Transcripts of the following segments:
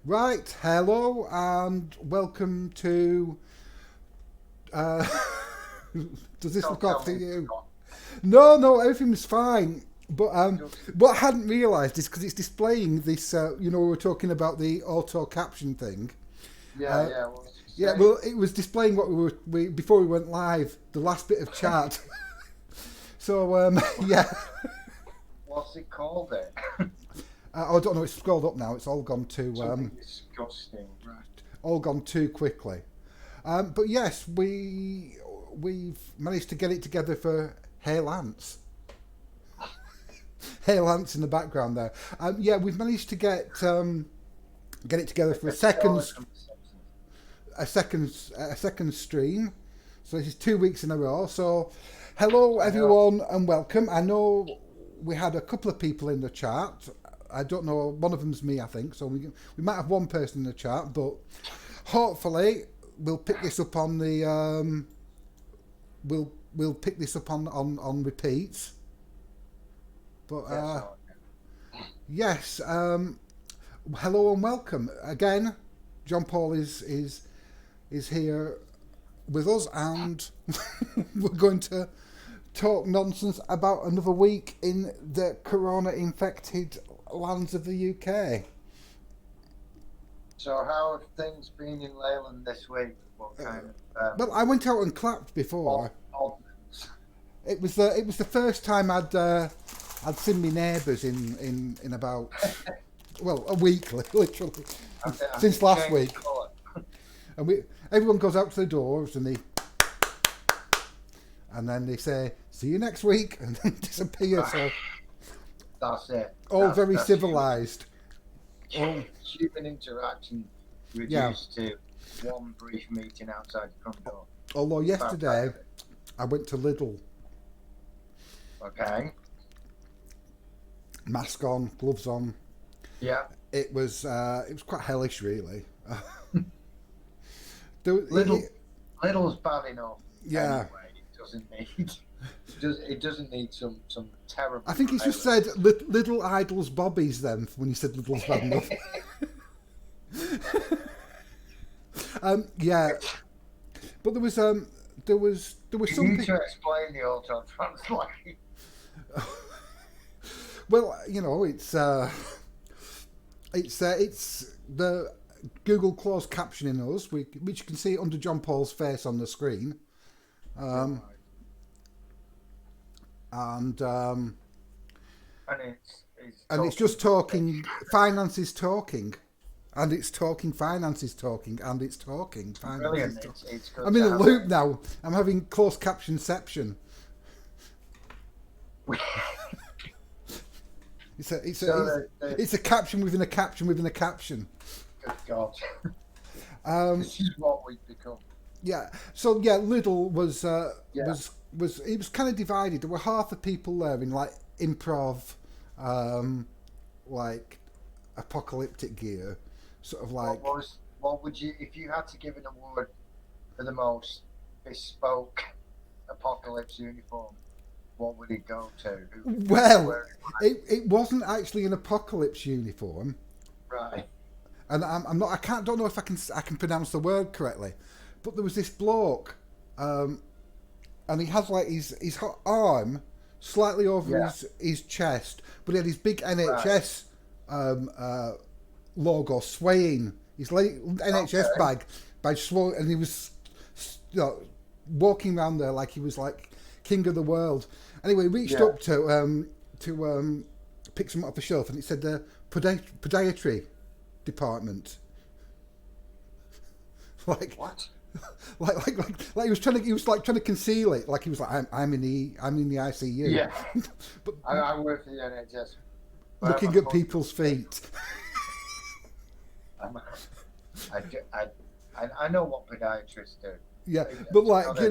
Right, hello and welcome to. Uh, does this Don't look off tell to me it's you? not. No, everything's fine. But Just, what I hadn't realised is because it's displaying this. We were talking about the auto caption thing. yeah, Uh, yeah. What was you yeah, saying? well, it was displaying what before we went live. The last bit of chat. So yeah, What's it called then? I don't know. It's scrolled up now. It's all gone to Something disgusting. Right. all gone too quickly. But yes, we've managed to get it together for Hey Lance. Hey Lance in the background there. Yeah, we've managed to get it together for A skeleton from The Simpsons. a second stream. So this is 2 weeks in a row. So hello I know. everyone and welcome. I know we had a couple of people in the chat. I don't know. One of them's me, I think. So we might have one person in the chat, but hopefully we'll pick this up on the we'll pick this up on repeats. But Yes, I yes, hello and welcome again. John Paul is here with us, and we're going to talk nonsense about another week in the corona infected lands of the UK. So how have things been in Leyland this week? What kind of Well, I went out and clapped before. oddments? It was the first time I'd seen my neighbours in about a week literally Have since they last changed week, colour? and everyone goes out to the doors and then they say see you next week and then disappear. So That's it. all very That's civilised. All human interaction yeah. reduced to one brief meeting outside the front door. Although yesterday Fantastic. I went to Lidl, Okay. mask on, gloves on. Yeah. It was quite hellish, really. There, Little Little's bad enough yeah, anyway. It doesn't need it doesn't need some I terrible think he's just said violence. little idols bobbies then when he said little's bad enough. Yeah, but there was You need something. to explain the auto translate. Well, it's the Google closed captioning us, which you can see under John Paul's face on the screen, Right. and And it's and it's talking just rubbish. talking finance is talking, and it's talking finance is talking, and it's talking finance is Brilliant. talking. It's I'm good in to a have loop now. I'm having closed captionception. a It's a it's a so it's, the it's a caption within a caption within a caption. good God. Um, This is what we've become. yeah. So yeah, Lidl Yeah. was it was kind of divided. There were half the people there in like improv, um, like apocalyptic gear, sort of What like. was what would you if you had to give an award for the most bespoke apocalypse uniform, what would it go to? Who would Well, wear it? it wasn't actually an apocalypse uniform, Right. and I'm not. I can't. Don't know if I can pronounce the word correctly, but there was this bloke, and he has like his arm slightly over Yeah. his chest, but he had his big Right. NHS um, logo swaying. His NHS Okay. bag swung, and he was walking around there like he was like king of the world. Anyway, he reached Yeah. up to pick some up off the shelf, and it said the podiatry department. like What? like he was like trying to conceal it, like he was like I'm in the ICU, Yeah. but I work for the NHS. Where am I looking at supposed to people's be? feet. I'm, I, ju- I know what podiatrists do. Yeah, It's but not like a,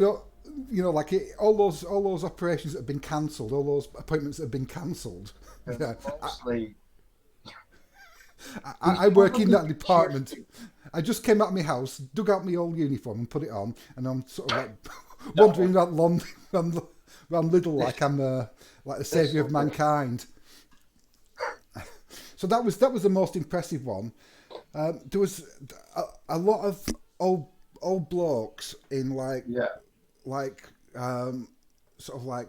like all those operations that have been cancelled, all those appointments that have been cancelled. they're Yeah, mostly. I work in Probably that department. shifty. I just came out of my house, dug out my old uniform and put it on, and I'm sort of like That wandering one. around London, around Lidl like I'm like the This saviour of will do. mankind. So that was the most impressive one. There was a lot of old old blokes in Yeah. like sort of like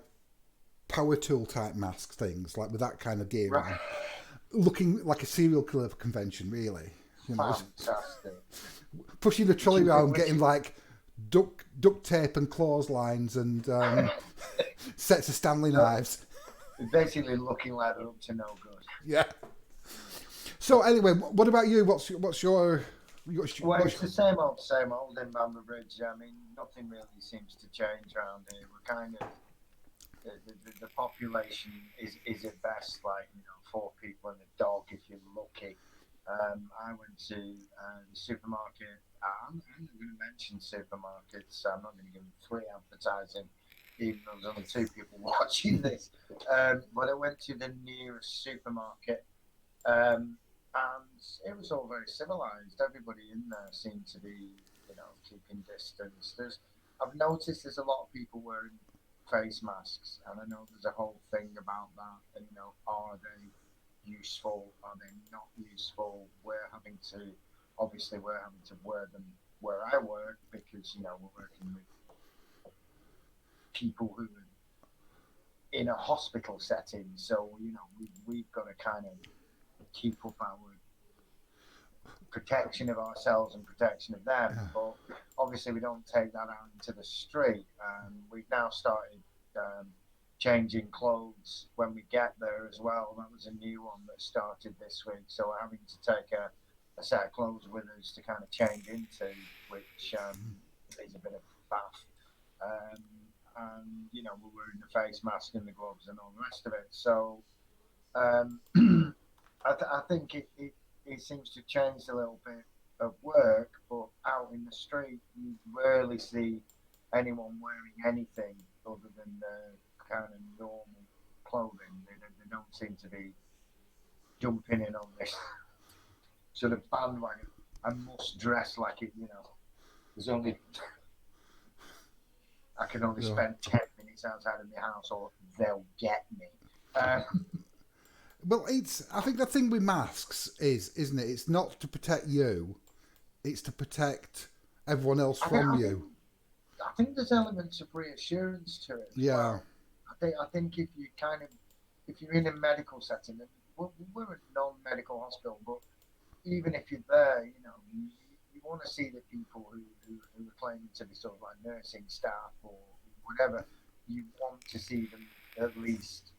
power tool type mask things, like with that kind of gear Right. on, looking like a serial killer convention, really. You know, Fantastic. pushing the Which trolley is around, which getting like duct tape and clotheslines and sets of Stanley so knives. basically looking like they're up to no good. Yeah. So anyway, what about you? Well, What's it's the same old in Bamber Bridge. I mean, nothing really seems to change around here. We're kind of the population is at best like four people and a dog if you're lucky. I went to the supermarket. I'm not going to mention supermarkets. I'm not going to give them free advertising, even though there's only two people watching this. But I went to the nearest supermarket, and it was all very civilized. Everybody in there seemed to be, keeping distance. I've noticed there's a lot of people wearing face masks, and I know there's a whole thing about that. And are they useful? Are they not useful? We're having to wear them where I work because we're working with people who are in a hospital setting. So we've got to kind of keep up our protection of ourselves and protection of them. But obviously, we don't take that out into the street. We've now started changing clothes when we get there as well. That was a new one that started this week. So we're having to take a set of clothes with us to kind of change into, which is a bit of faff. Um, and we're wearing the face mask and the gloves and all the rest of it. So um, I think it seems to change a little bit of work, but out in the street, you rarely see anyone wearing anything other than the kind of normal clothing. They don't seem to be jumping in on this sort of bandwagon. I must dress like it, There's only I can only yeah. spend 10 minutes outside of my house, or they'll get me. Uh, Well, I think the thing with masks is, isn't it? It's not to protect you; it's to protect everyone else I, think, from I think you. I think there's elements of reassurance to it as Yeah, well. I think if you're in a medical setting, and we're a non-medical hospital, but even if you're there, you want to see the people who are claiming to be sort of like nursing staff or whatever. You want to see them at least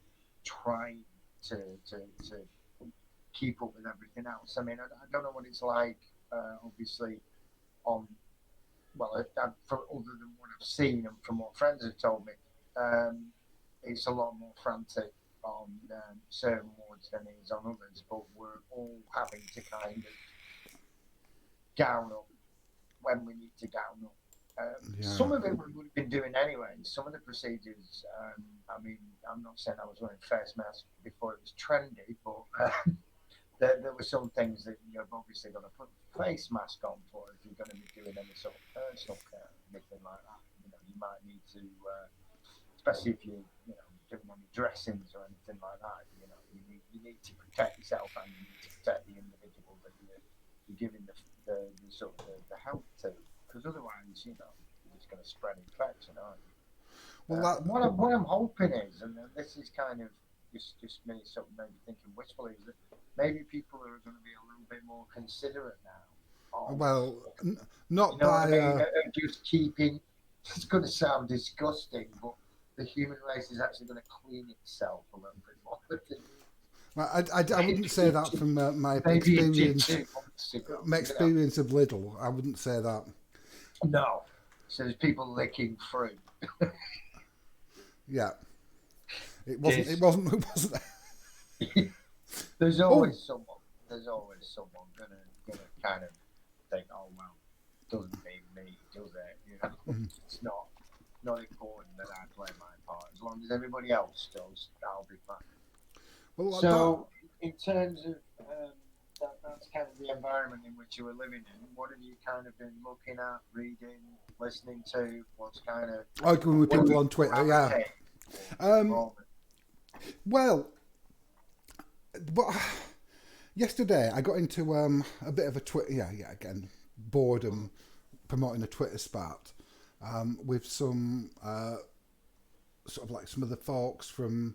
trying to to, to keep up with everything else. I mean, I don't know what it's like, obviously, on well, from other than what I've seen and from what friends have told me, um, it's a lot more frantic on certain wards than it is on others. But we're all having to kind of gown up when we need to gown up. yeah. Some of it we would have been doing anyway. Some of the procedures, I mean, I'm not saying I was wearing face masks before it was trendy, but there were some things that you've obviously got to put a face mask on for if you're going to be doing any sort of personal care, anything like that. You might need to, especially if you doing any dressings or anything like that. You need to protect yourself and you need to protect the individual that you're giving the sort of the help to, because otherwise, you're just going to spread infection, aren't you? Well, that What I'm hoping is, and this is kind of just me sort of maybe thinking wistfully, is that maybe people are going to be a little bit more considerate now of, well, you not know what I by mean, of just keeping. It's going to sound disgusting, but the human race is actually going to clean itself a little bit more than I wouldn't say that from my maybe it did experience. 2 months ago. My experience of Lidl, I wouldn't say that. No. So there's people licking fruit. Yeah, it wasn't. It This wasn't. It wasn't. there's Oh, always someone. There's always someone gonna kind of think, oh well, doesn't need me, does it? It's not important that I play my part. As long as everybody else does, I'll be fine. well, that. So, in terms of that's kind of the environment in which you were living in. What have you kind of been looking at, reading, listening to? What's kind of Arguing with what do people you on Twitter, yeah. gravitate towards at the Um, moment? well, but Yesterday, I got into a bit of a Twitter. Yeah, again, boredom promoting a Twitter spat with some sort of like some of the folks from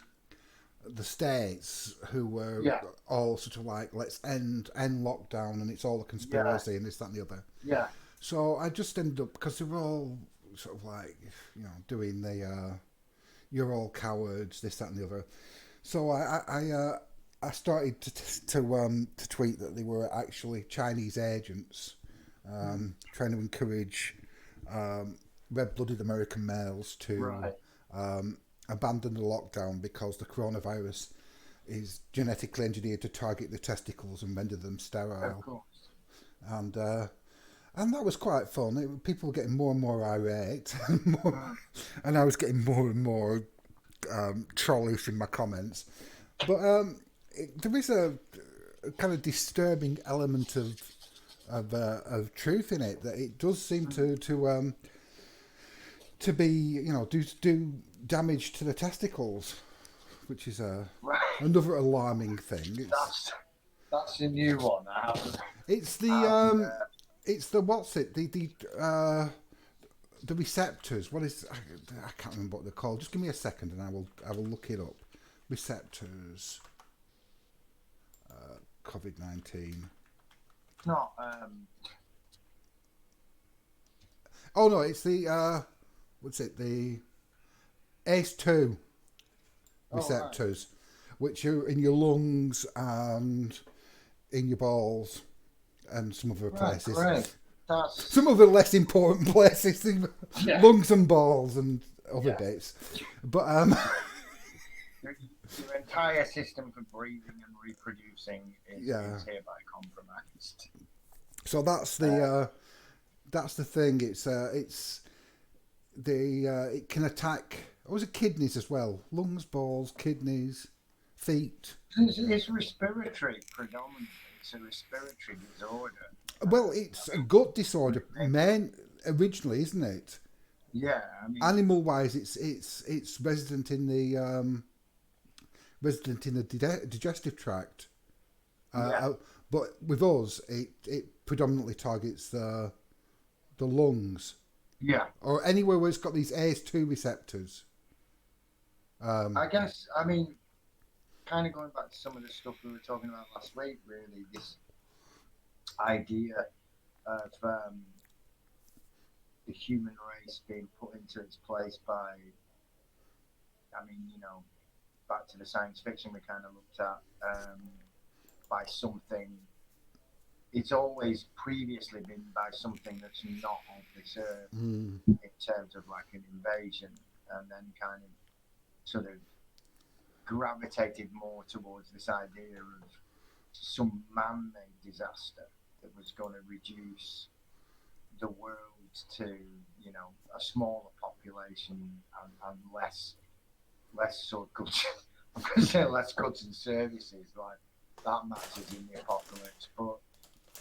the states who were Yeah, all sort of like, let's end lockdown and it's all a yeah, conspiracy and this that and the other. yeah. So I just ended up because they were all sort of like doing the you're all cowards, this that and the other. So I started to tweet that they were actually Chinese agents Hmm. trying to encourage red-blooded American males to Right, abandon the lockdown because the coronavirus is genetically engineered to target the testicles and render them of sterile. course. And uh, and that was quite fun. People were getting more and more irate, and, Mm. and I was getting more and more trollish in my comments. But there is a kind of disturbing element of truth in it that it does seem Mm. to be do damage to the testicles, which is Right, another alarming thing. that's that's a new one. It's I the haven't, it's the what's it the receptors. What is I can't remember what they're called. Just give me a second and I will look it up. Receptors, COVID-19. it's not. Oh no, it's the what's it the ACE2 Oh right, receptors, which are in your lungs and in your balls and some other right, places. great. That's Some other less important places, yeah, lungs and balls and other yeah. bits. But Your, your entire system for breathing and reproducing yeah. is hereby compromised. So Uh, that's the thing. It's the it can attack. Oh, was it kidneys as well? Lungs, balls, kidneys, feet. it's respiratory predominantly. It's a respiratory disorder. Well, I it's a mean, gut when disorder, it makes main originally, isn't it? yeah. I mean, Animal wise, it's resident in the digestive tract. yeah, Uh, but with us, it predominantly targets the lungs yeah. or anywhere where it's got these ACE2 receptors. Um, I guess I mean, kind of going back to some of the stuff we were talking about last week. Really, this idea of the human race being put into its place by, I mean, back to the science fiction we kind of looked at, by something. It's always previously been by something that's not of this earth mm, in terms of like an invasion, and then kind of sort of gravitated more towards this idea of some man-made disaster that was going to reduce the world to a smaller population and less sort of goods. I'm going to say less goods and services like that matters in the apocalypse, but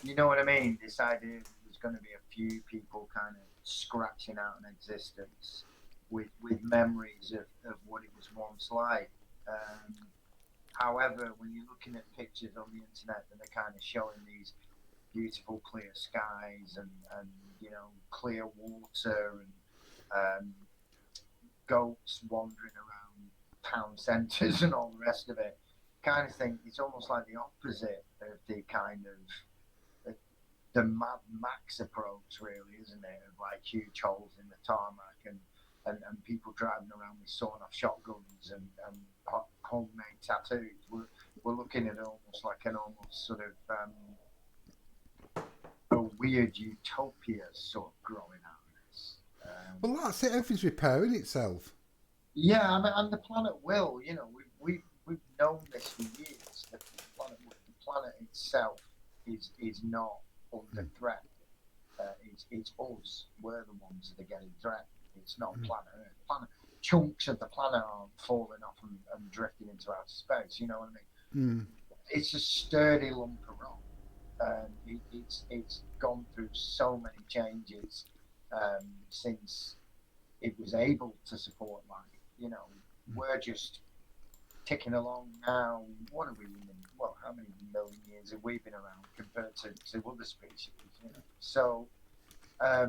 you know what I mean. This idea that there's going to be a few people kind of scratching out an existence with memories of what it was once like. Um, However, when you're looking at pictures on the internet that are kind of showing these beautiful clear skies and clear water and um, goats wandering around town centres and all the rest of it, kind of think it's almost like the opposite of the kind of the Mad Max approach, really, isn't it? Of like huge holes in the tarmac and people driving around with sawn off shotguns and homemade tattoos. We're looking at almost like an almost sort of a weird utopia sort of growing out of this. well, that's it. Everything's repairing itself. Yeah, I mean, and the planet will. We've known this for years. The planet itself is not under Mm, threat. It's us. We're the ones that are getting threatened. It's not mm, planet Earth. Planet chunks of the planet aren't falling off and drifting into outer space. You know what I mean? mm. It's a sturdy lump of rock. It's gone through so many changes since it was able to support life. We're just ticking along now. What are we in? Well, how many million years have we been around compared to other species? You know? So I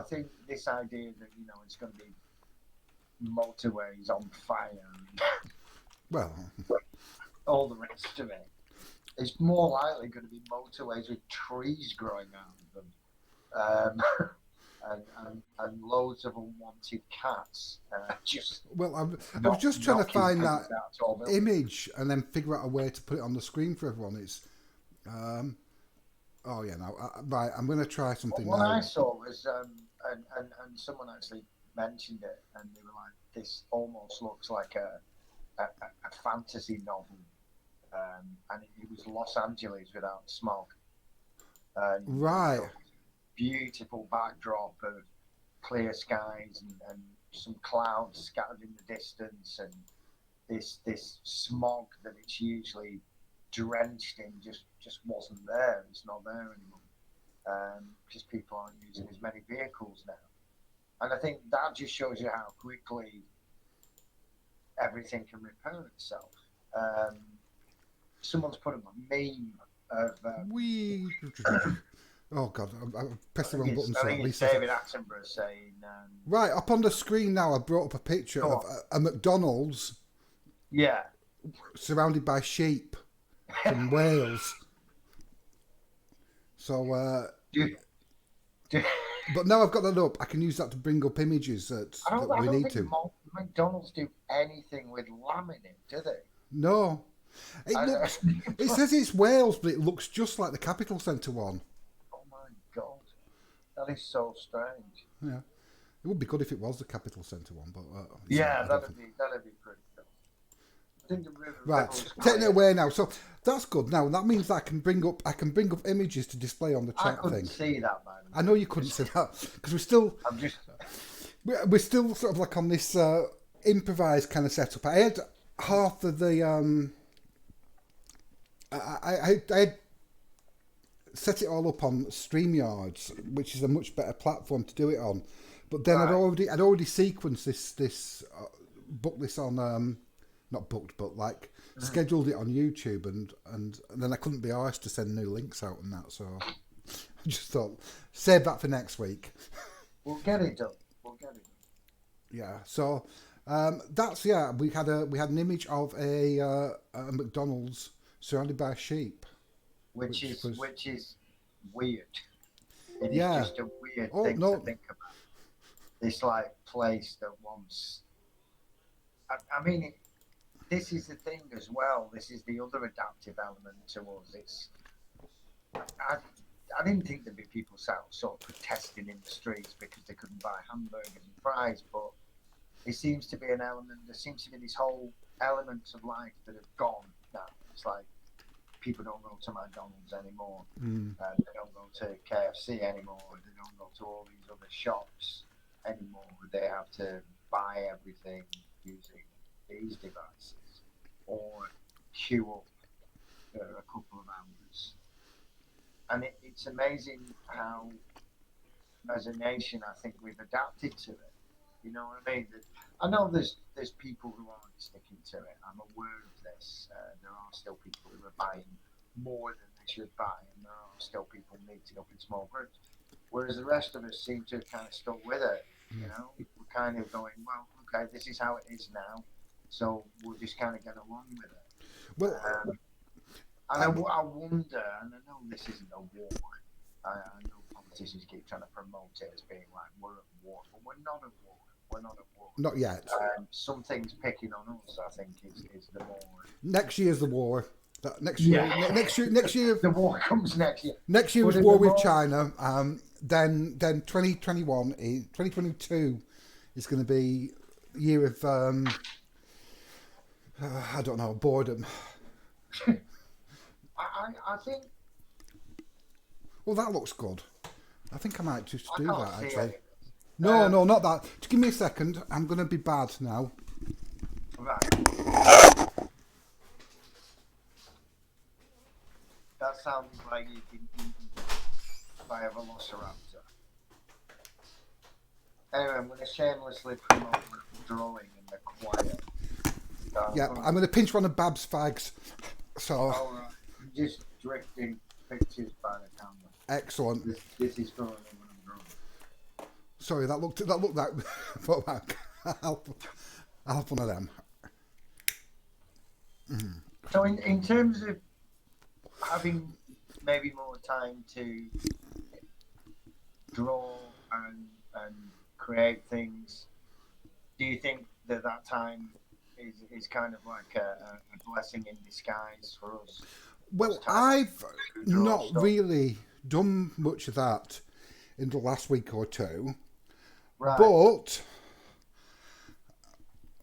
think this idea that it's going to be motorways on fire and Well, all the rest of it, it's more likely going to be motorways with trees growing out of them, and loads of unwanted cats. Just well, I was not just trying to knocking find things that out tall buildings. image and then figure out a way to put it on the screen for everyone. It's oh yeah, no, right. I'm going to try something What now. I saw was, and someone actually mentioned it, and they were like, "This almost looks like a fantasy novel," and it was Los Angeles without smog. And Right. beautiful backdrop of clear skies and some clouds scattered in the distance, and this smog that it's usually drenched in just wasn't there. It's not there anymore. Because people aren't using as many vehicles now, and I think that just shows you how quickly everything can repair itself. Someone's put up a meme of We. Oh god, I pressed the wrong button. I So think at it's least David Attenborough saying, right up on the screen now. I brought up a picture Go of a McDonald's "Yeah, surrounded by sheep from Wales. So, do, do, but now I've got that up, I can use that to bring up images that I we don't need think to. McDonald's do anything with lamb in it, do they?" No, it looks. It says it's Wales, but it looks just like the Capital Centre one. Oh my god, that is so strange. Yeah, it would be good if it was the Capital Centre one, but Yeah, not, that'd be pretty cool. I think the river. right. Taking it away now. So that's good. Now that means that I can bring up images to display on the I chat couldn't thing. see that, man. I know you couldn't see that because I'm just. we're still sort of like on this improvised kind of setup. I had half of the I had set it all up on StreamYards, which is a much better platform to do it on. But then I'd already sequenced this booked this on not booked but like scheduled it on YouTube, and then I couldn't be arsed to send new links out and that, so I just thought save that for next week. We'll get it done. Yeah. So that's we had an image of a McDonald's surrounded by sheep, which is weird. It is Yeah. just a weird Oh, thing no. to think about. This like place that once. I mean, this is the thing as well. This is the other adaptive element to us. It's. I didn't think there'd be people sort of protesting in the streets because they couldn't buy hamburgers and fries, but it seems to be an element. There seems to be these whole elements of life that have gone now. It's like people don't go to McDonald's anymore. They don't go to KFC anymore. They don't go to all these other shops anymore. They have to buy everything using these devices or queue up for a couple of hours. And it's amazing how, as a nation, I think we've adapted to it. You know what I mean? I know there's people who aren't sticking to it. I'm aware of this. There are still people who are buying more than they should buy, and there are still people meeting up in small groups. Whereas the rest of us seem to have kind of stuck with it. You know, we're kind of going, well, okay, this is how it is now, so we'll just kind of get along with it. Well, and I wonder, and I know this isn't a war. I know politicians keep trying to promote it as being like we're at war, but we're not at war. We're not at war. not yet. Something's picking on us. I think is the war. Next year's the war. Next year. The war comes next year. Next year is war with China. Then 2022 is going to be a year of I don't know, boredom. I think. Well, that looks good. I think I might just do that actually. It. No, not that. Just give me a second. I'm going to be bad now. Right. That sounds like you've been eaten by a velociraptor. Anyway, I'm going to shamelessly promote drawing in the quiet. Yep, I'm going to pinch one of Bab's fags. So, All right. I'm just drifting pictures by the camera. excellent. This is currently what I'm drawing. Sorry, that looked like I'll have one of them. So in terms of having maybe more time to draw and create things, do you think that time is kind of like a blessing in disguise for us? Well, I've not really done much of that in the last week or two, Right. but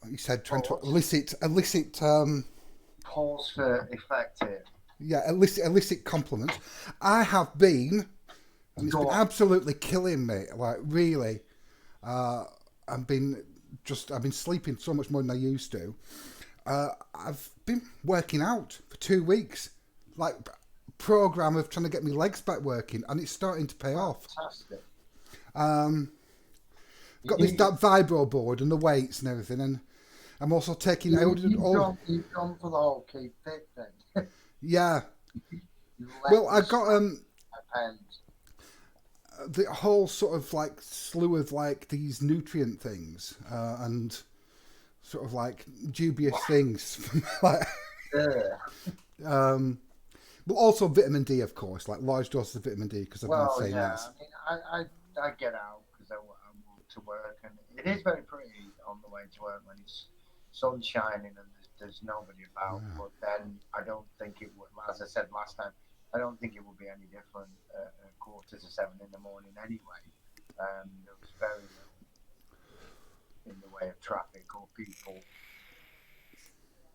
he said trying to elicit pause for effect here. Yeah, illicit compliments. I have been, and it's been absolutely killing me. Like really, I've been sleeping so much more than I used to. I've been working out for 2 weeks, like program of trying to get my legs back working, and it's starting to pay off. Fantastic. Got that vibro board and the weights and everything, and I'm also taking. You've gone for the whole keep fit thing. Yeah. Well, I got pens. The whole sort of like slew of like these nutrient things and sort of like dubious things, like, but also vitamin D, of course, like large doses of vitamin D because I've been saying this. I mean, I get out because I walk to work, and it is very pretty on the way to work when it's sun shining and there's nobody about. Yeah. But then I don't think it would, as I said last time, I don't think it would be any different at 6:45 in the morning anyway. There was very little in the way of traffic or people.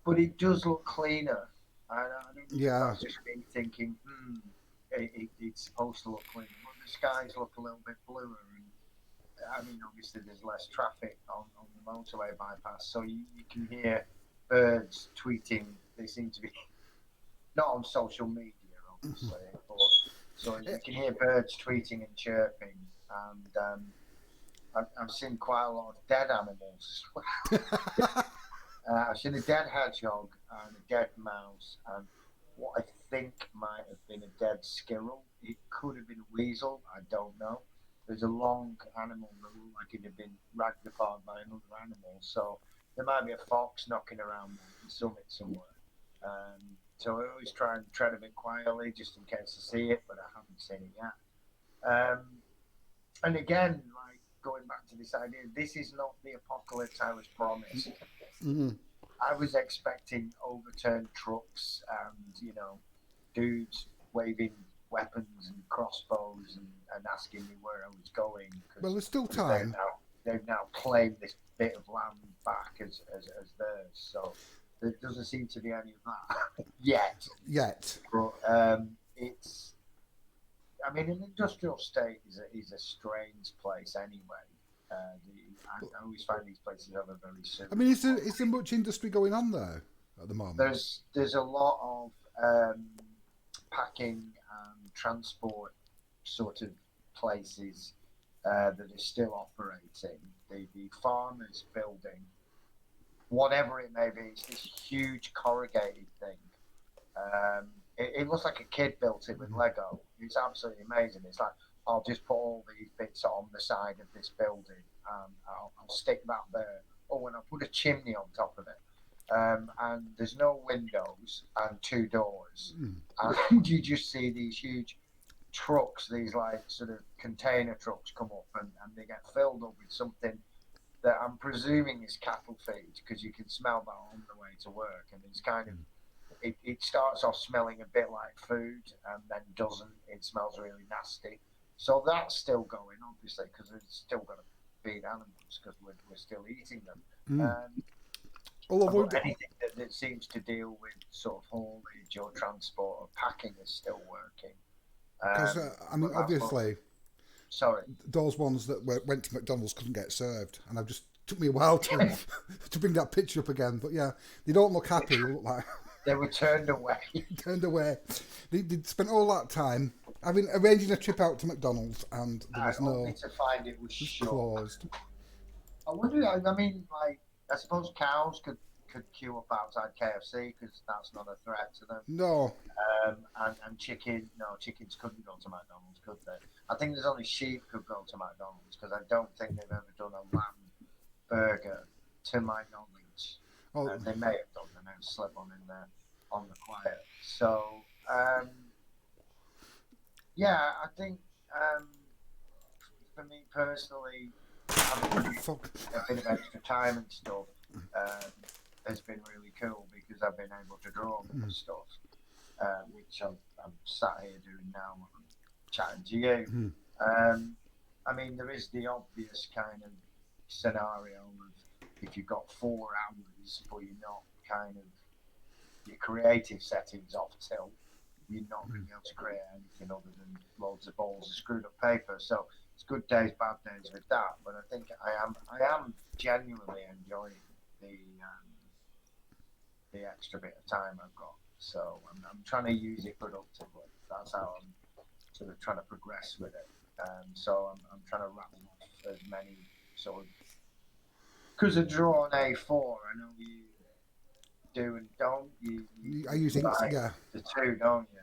But it does look cleaner. I don't know if that's just me thinking, it's supposed to look clean. But the skies look a little bit bluer. And I mean, obviously there's less traffic on the motorway bypass, so you can hear birds tweeting. They seem to be not on social media, obviously, but so you can hear birds tweeting and chirping, and I've seen quite a lot of dead animals as well. I've seen a dead hedgehog and a dead mouse, and what I think might have been a dead squirrel. It could have been a weasel. I don't know. There's a long animal that looked like it had been ragged apart by another animal. So there might be a fox knocking around the summit somewhere. So I always try and tread a bit quietly just in case I see it, but I haven't seen it yet. And again, like going back to this idea, this is not the apocalypse I was promised. Mm-hmm. I was expecting overturned trucks and, dudes waving weapons and crossbows and asking me where I was going. Well, there's still time. They've now claimed this bit of land back as theirs. So there doesn't seem to be any of that yet. But it's, I mean, an industrial state is a strange place anyway. I always find these places have a very similar. I mean, is there much industry going on there at the moment? There's a lot of packing and transport sort of places that are still operating. The farmers building, whatever it may be, it's this huge corrugated thing. It looks like a kid built it with Lego. It's absolutely amazing. It's like, I'll just put all these bits on the side of this building. I'll stick that there. Oh, and I'll put a chimney on top of it. And there's no windows and 2 doors. And you just see these huge trucks, these like sort of container trucks come up and they get filled up with something that I'm presuming is cattle feed, because you can smell that on the way to work. And it's kind of, it starts off smelling a bit like food and then doesn't. It smells really nasty. So that's still going, obviously, because it's still got to feed animals because we're still eating them. Anything that seems to deal with sort of haulage or transport or packing is still working. Because I mean, obviously, sorry, those ones that went to McDonald's couldn't get served, and it just took me a while to to bring that picture up again. But yeah, they don't look happy. They look like they were turned away. They'd spent all that time arranging a trip out to McDonald's, and there was only to find it was closed. I wonder. I mean, like, I suppose cows could could queue up outside KFC because that's not a threat to them. No. And chicken, no, chickens couldn't go to McDonald's, could they? I think there's only sheep could go to McDonald's because I don't think they've ever done a lamb burger to my knowledge. Oh, They may have done, they may have slipped one in there on the quiet. So, yeah, I think for me personally, having fuck. a bit of extra time and stuff has been really cool because I've been able to draw more stuff, which I'm sat here doing now when I'm chatting to you. I mean, there is the obvious kind of scenario of if you've got 4 hours, but you're not kind of your creative settings off tilt, you're not going to be able to create anything other than loads of balls of screwed up paper. So it's good days, bad days with that. But I think I am genuinely enjoying the extra bit of time I've got. So I'm trying to use it productively. That's how I'm sort of trying to progress with it. So I'm trying to rattle off as many sort of, because I draw on A4. I know you do and don't. I use ink, yeah. The two, don't you?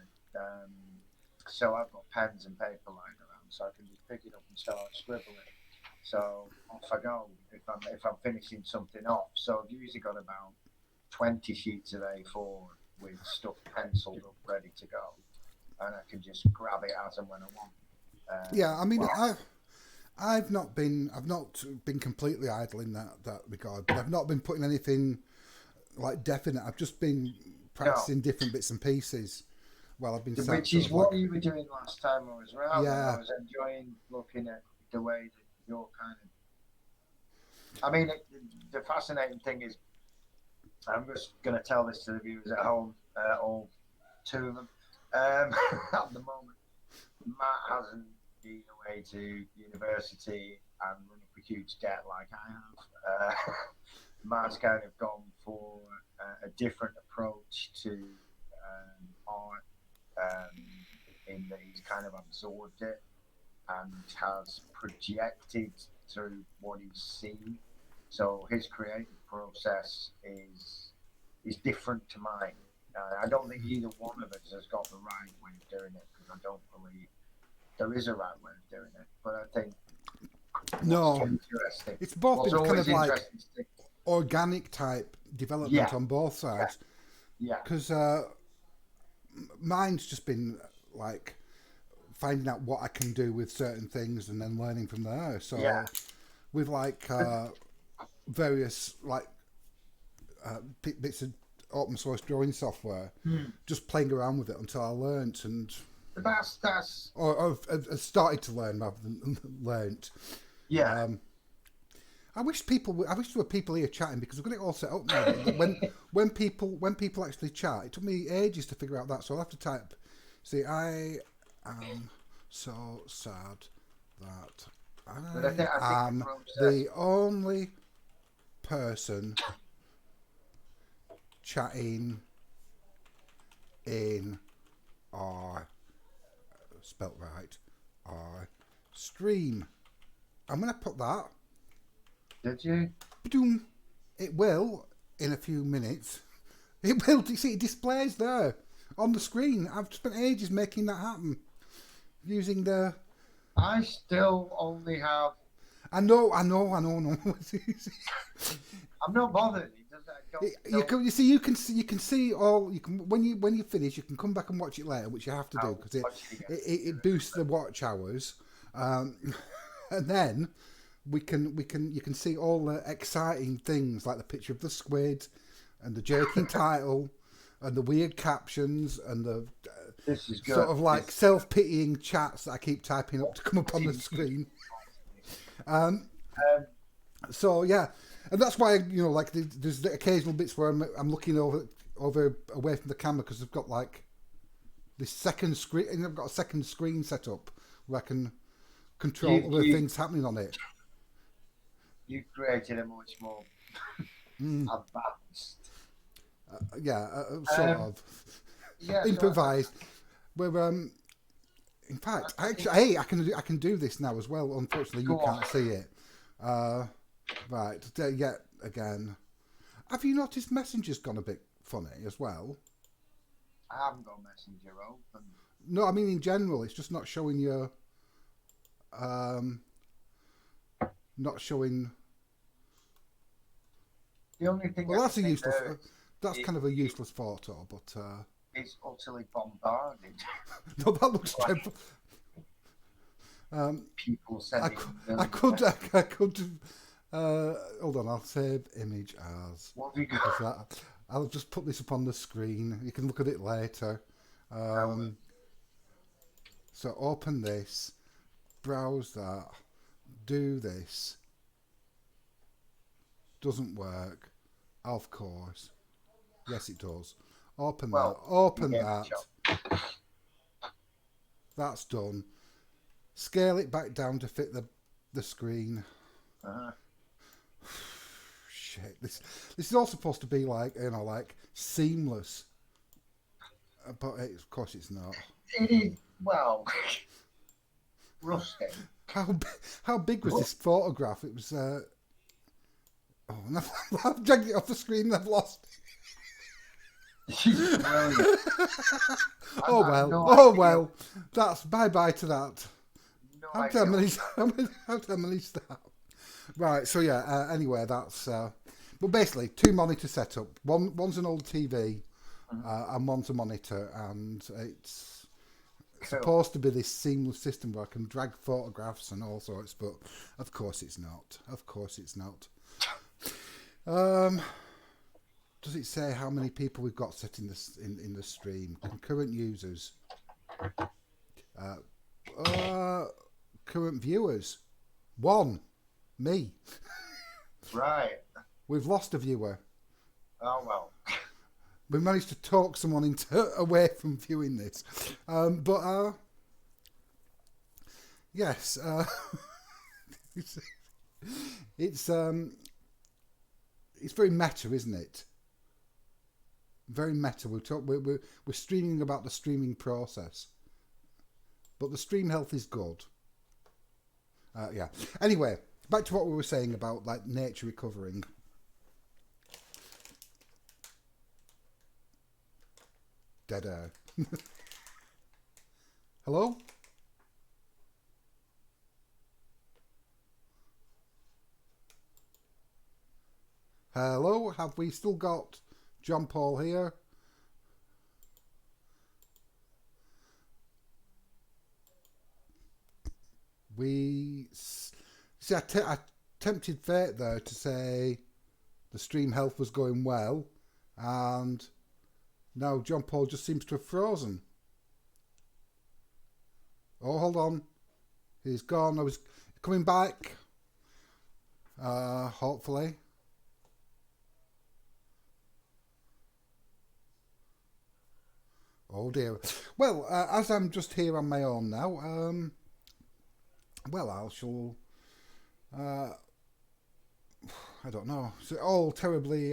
So I've got pens and paper lying around, so I can just pick it up and start scribbling. So off I go if I'm finishing something off. So I've usually got about 20 sheets of A4 with stuff penciled up, ready to go, and I can just grab it as and when I want. Yeah, I mean, I've not been completely idle in that regard, but I've not been putting anything like definite. I've just been practicing different bits and pieces while I've been sat. Which is what you were doing last time I was around. Yeah. I was enjoying looking at the way that you're kind of. I mean, the fascinating thing is, I'm just going to tell this to the viewers at home, all 2 of them. At the moment, Matt hasn't been away to university and run up a huge debt like I have. Matt's kind of gone for a different approach to art, in that he's kind of absorbed it and has projected through what he's seen. So his creative process is different to mine. I don't think either one of us has got the right way of doing it, because I don't believe there is a right way of doing it. But I think it's both been kind of like organic type development on both sides. Yeah. Because mine's just been like finding out what I can do with certain things and then learning from there. So with like various like bits of open source drawing software, just playing around with it until I learnt and that's or started to learn rather than learnt. Yeah. I wish there were people here chatting, because we've got it all set up now. when people actually chat, it took me ages to figure out that, so I'll have to type. See, I am so sad that I am the only person chatting in our spelt right our stream. I'm gonna put that. Did you? It will in a few minutes. It will. You see, it displays there on the screen. I've spent ages making that happen using the. I still only have. I know. No. I'm not bothered. You can see all. You can when you finish, you can come back and watch it later, which you have to do because it boosts the watch hours, and then. You can see all the exciting things like the picture of the squid and the jerking title and the weird captions and the this is good. Sort of like self-pitying chats that I keep typing up to come up on the screen. So yeah, and that's why like there's the occasional bits where I'm looking over away from the camera because I've got like this second screen, and I've got a second screen set up where I can control other things happening on it. You created a much more advanced. Sort of improvised. Where in fact, actually, I can do this now as well. Unfortunately, you can't see it. Right, yet again, Have you noticed Messenger's gone a bit funny as well? I haven't got Messenger open. No, I mean in general, it's just not showing you. Um, not showing. The only thing Well, I that's can a think useless. there is That's it, kind of a useless photo, but it's utterly bombarded. no, that looks Like dreadful. Um, people I, sending cou- I million could, I, messages. I could. Hold on, I'll save image as What have you because got? that. I'll just put this up on the screen. You can look at it later. I will. Um, so open this, browse that, do this. Doesn't work. Of course. Yes, it does. Open that. Well, you Open gave it a that. shot. That's done. Scale it back down to fit the screen. Uh-huh. Shit. This is all supposed to be like like seamless, but of course it's not. It is, well, rusting. How big was this photograph? It was. Oh, and I've dragged it off the screen and I've lost She's brilliant. Oh I have well. no Oh idea. well. That's bye bye to that. No How idea. to manage that? Right. So yeah. Anyway, that's. But basically, two monitor setup. One's an old TV, and one's a monitor, and it's Cool. supposed to be this seamless system where I can drag photographs and all sorts. But of course, it's not. Of course, it's not. Does it say how many people we've got set in this in the stream? Concurrent users. Current viewers. One. Me. Right. We've lost a viewer. Oh, well. We managed to talk someone into away from viewing this. But yes. It's very meta, isn't it? Very meta. We're streaming about the streaming process, but the stream health is good. Yeah. Anyway, back to what we were saying about like nature recovering. Dead air. Hello? Hello? Have we still got John Paul here? See, I tempted fate there to say the stream health was going well, and now John Paul just seems to have frozen. Oh, hold on. He's gone. I was coming back. Hopefully. Oh dear. Well, as I'm just here on my own now, well, I shall. I don't know. It's all terribly.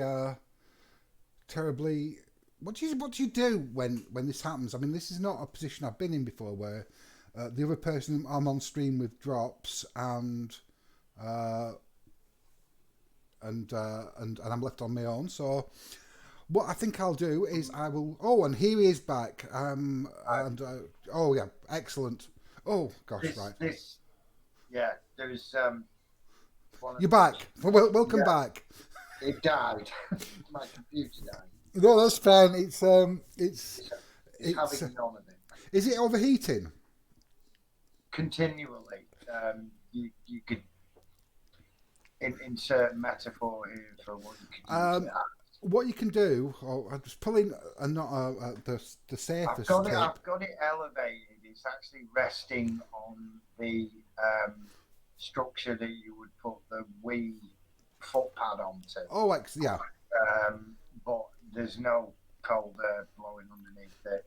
What do you do when this happens? I mean, this is not a position I've been in before, where the other person I'm on stream with drops and I'm left on my own. So what I think I'll do is I will. Oh, and here he is back. Oh yeah, excellent. Oh gosh, right. Yeah, there's one of You're back. Well, welcome back. It died. My computer died. No, that's fine. It's Having none of it. Is it overheating? Continually. You could insert metaphor here for what you could use. What you can do, I'm just pulling the safest tape. I've got it elevated. It's actually resting on the structure that you would put the Wii foot pad onto. Oh, yeah. But there's no cold air blowing underneath it.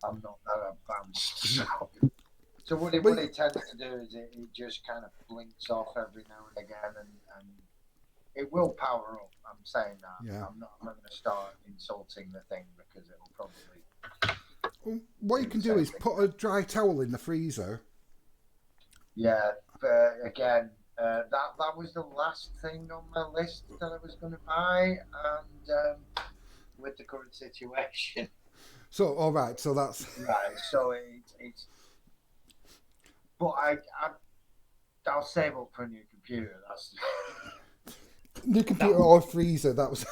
I'm not that advanced. So what it tends to do is it just kind of blinks off every now and again, and it will power up. I'm saying that. Yeah. I'm not going to start insulting the thing because it will probably. Well, what you can do is put a dry towel in the freezer. Yeah, again, That was the last thing on my list that I was going to buy, and with the current situation, So, all right. So that's right? So it's but I'll save up for a new computer. That's new that computer would or freezer. That was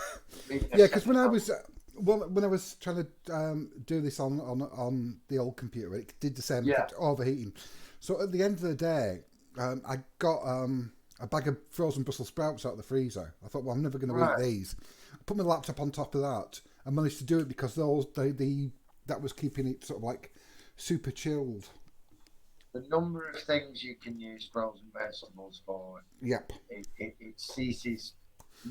be yeah. Because when I essential. was when I was trying to do this on the old computer, it did the same. It Yeah, kept overheating. So at the end of the day, I got a bag of frozen Brussels sprouts out of the freezer. I thought, well, I'm never going to eat right. these. I put my laptop on top of that. I managed to do it because those that was keeping it sort of like super chilled. The number of things you can use frozen vegetables for, Yep. it ceases,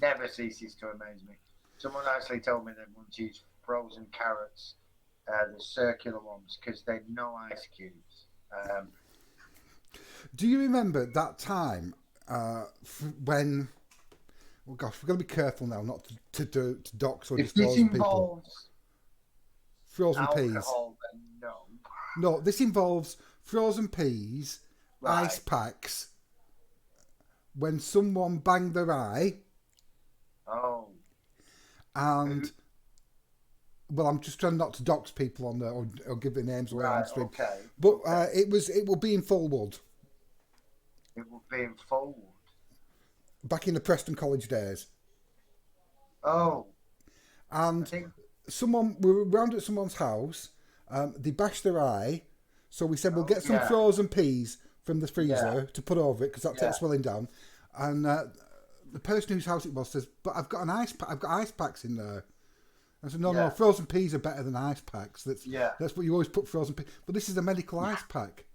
never ceases to amaze me. Someone actually told me they want to use frozen carrots, the circular ones, because they're no ice cubes. Do you remember that time when? Oh gosh, we've got to be careful now not to dox or If this disclose people. involves Frozen peas. alcohol, then no. No, this involves frozen peas, ice Right. packs. When someone banged their eye, Oh, who? and well, I'm just trying not to dox people on there or give their names away on Right. stream, Okay. but Okay. it will be in Fullwood It will be in forward. back in the Preston College days, Oh, I and think. someone we were round at someone's house. They bashed their eye, so we said we'll Oh get some yeah. frozen peas from the Yeah. freezer to put over it because that Yeah. takes swelling down. And the person whose house it was says, "But I've got an I've got ice packs in there." I said, "No, no, Yeah. frozen peas are better than ice packs. Yeah. That's what you always put frozen peas. But this is a medical ice pack.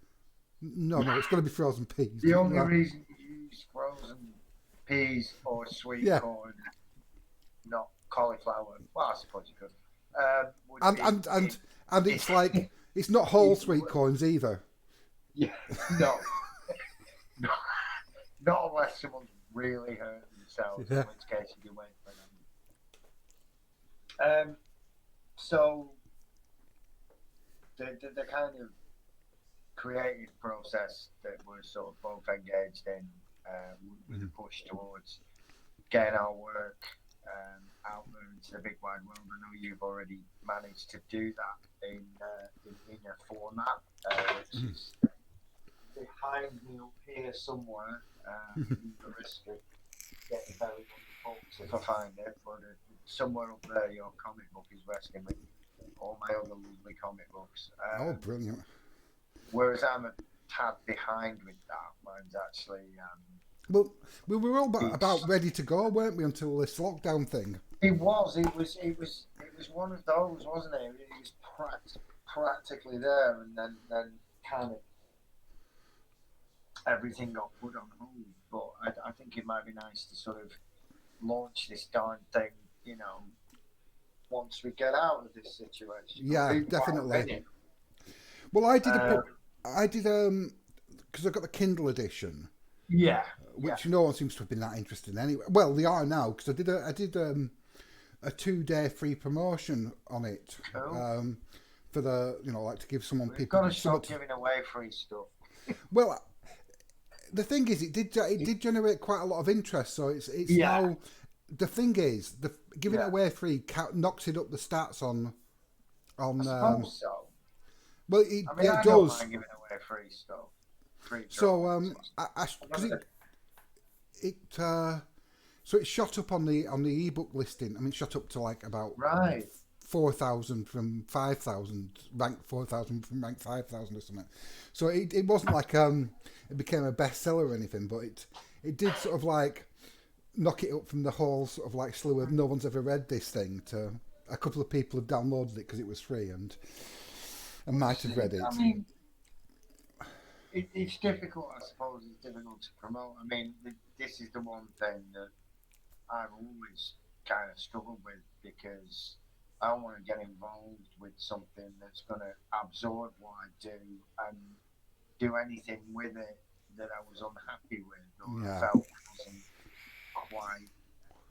No, no, it's got to be frozen peas." The only reason you use frozen peas or sweet Yeah, corn, not cauliflower, well, I suppose you could, would and be and and and it, it's like it's not whole it sweet corns either. yeah, no, no, not unless someone's really hurt themselves, in Yeah. which case you can wait for them. So the kind of creative process that we're sort of both engaged in with a push towards getting our work out there into the big wide world. I know you've already managed to do that in a format, which is behind me up here somewhere. The risk of getting very books if I find it, but somewhere up there, your comic book is resting with all my other lovely comic books. Oh, brilliant. Whereas I'm a tad behind with that. Mine's actually Well, we were all about it's ready to go, weren't we, until this lockdown thing? it was one of those, wasn't it? It was practically there, and then kind of everything got put on hold. But I think it might be nice to sort of launch this darn thing, once we get out of this situation, or Yeah, even while we're definitely. in it. Well, Uh, I did because I got the Kindle edition, yeah, yeah, which no one seems to have been that interested in anyway. Well, they are now because I did a 2 day free promotion on it cool. for the like to give someone We've people got to somewhat. stop giving away free stuff. Well, the thing is, it did generate quite a lot of interest. So it's Yeah, now the thing is the giving it yeah. away free knocks it up the stats I on suppose so. well I mean, yeah it I don't does. mind giving away free stuff, free So drawings. I'm because not gonna, it so it shot up on the ebook listing. I mean, it shot up to like about right. 4,000 from 5,000, ranked 4,000 from ranked 5,000 or something. So it wasn't like it became a bestseller or anything, but it did sort of like knock it up from the whole sort of like slew of no one's ever read this thing to a couple of people have downloaded it because it was free and might have read I it. mean, it's difficult. I suppose it's difficult to promote. I mean, this is the one thing that I've always kind of struggled with because I don't want to get involved with something that's going to absorb what I do and do anything with it that I was unhappy with or I Yeah. felt wasn't quite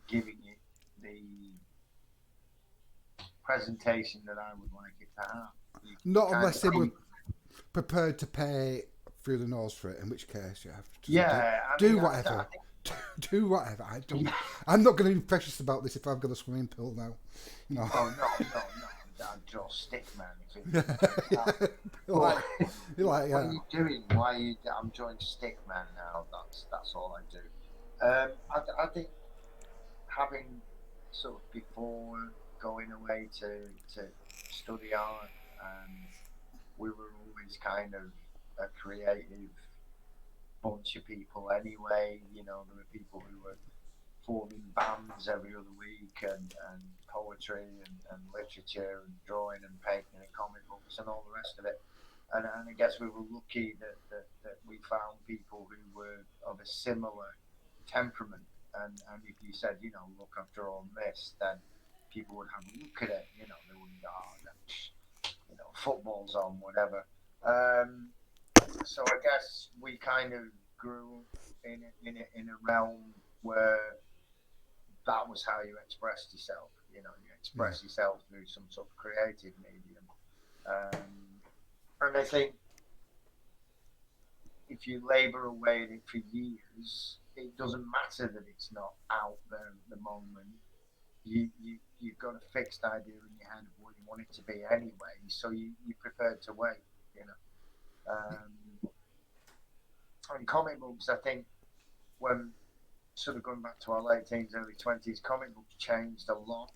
giving it the presentation that I would like it to have. You Not kind unless of they were think, prepared to pay through the nose for it. In which case, you have to Yeah, do I whatever. think Do whatever. I'm not going to be precious about this if I've got a swimming pool now. No. Oh no! I'd draw stick man if it Yeah. was that. like, But like, what yeah. are you doing? Why are you? I'm drawing stick man now. That's all I do. I think having sort of before going away to study art, we were always kind of a creative bunch of people anyway. You know, there were people who were forming bands every other week and poetry and literature and drawing and painting and comic books and all the rest of it. And I guess we were lucky that we found people who were of a similar temperament. And if you said, you know, look, I've drawn this, then people would have a look at it. You know, they wouldn't go, oh, you know, football's on, whatever. Um, so I guess we kind of grew in a realm where that was how you expressed yourself. You know, you Yeah. express yourself through some sort of creative medium. And I think if you labour away at it for years, it doesn't matter that it's not out there at the moment. You've got a fixed idea in your head of what you want it to be anyway, so you're prepared to wait. You know, and comic books, I think when sort of going back to our late teens, early 20s, comic books changed a lot.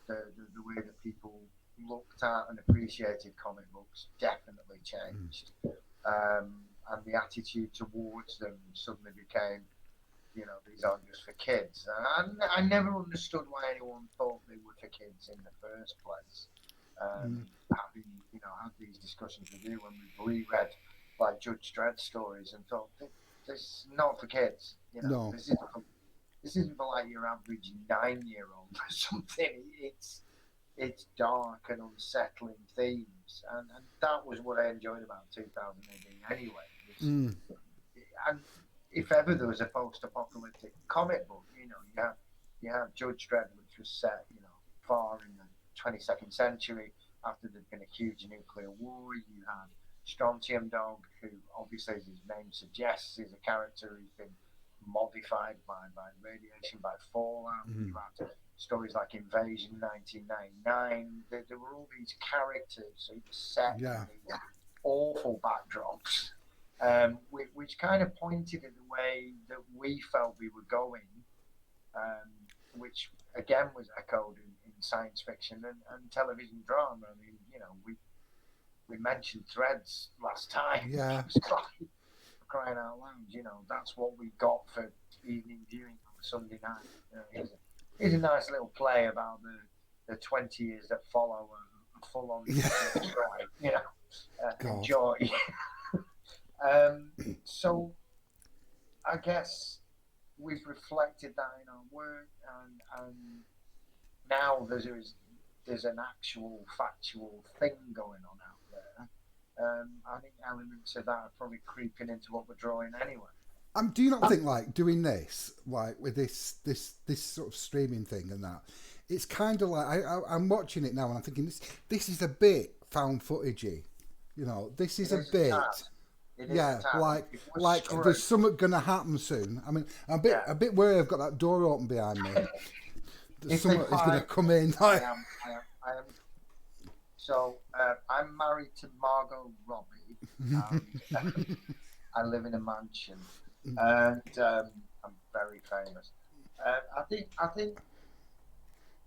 The way that people looked at and appreciated comic books definitely changed. And the attitude towards them suddenly became, you know, these aren't just for kids. And I never understood why anyone thought they were for kids in the first place. Having, you know, had these discussions with you when we reread like Judge Dredd stories and thought, this is not for kids. You know, No. this isn't for like your average 9-year-old or something. It's dark and unsettling themes, and that was what I enjoyed about 2000 AD anyway. Mm. And if ever there was a post-apocalyptic comic book, you know, you have Judge Dredd, which was set, you know, far in the 22nd century after there'd been a huge nuclear war. You had Strontium Dog, who obviously, as his name suggests, is a character who's been modified by radiation, by fallout. You had stories like Invasion 1999. There were all these characters who were set in these awful backdrops, which kind of pointed at the way that we felt we were going, which again was echoed in science fiction and television drama. I mean, you know, we mentioned Threads last time. Yeah. It was crying out loud, you know, that's what we got for evening viewing on a Sunday night. You know, here's a nice little play about the 20 years that follow a full-on strike, you know, enjoy. So I guess we've reflected that in our work, and now there's an actual factual thing going on out there. I think elements of that are probably creeping into what we're drawing anyway. Do you not think like doing this, like with this sort of streaming thing and that, it's kind of like I'm watching it now and I'm thinking this is a bit found footagey, you know. This is a bit, yeah, like there's something gonna happen soon. I mean, I'm a bit worried. I've got that door open behind me. Someone is gonna come in. I am. So I'm married to Margot Robbie. I live in a mansion, and I'm very famous. I think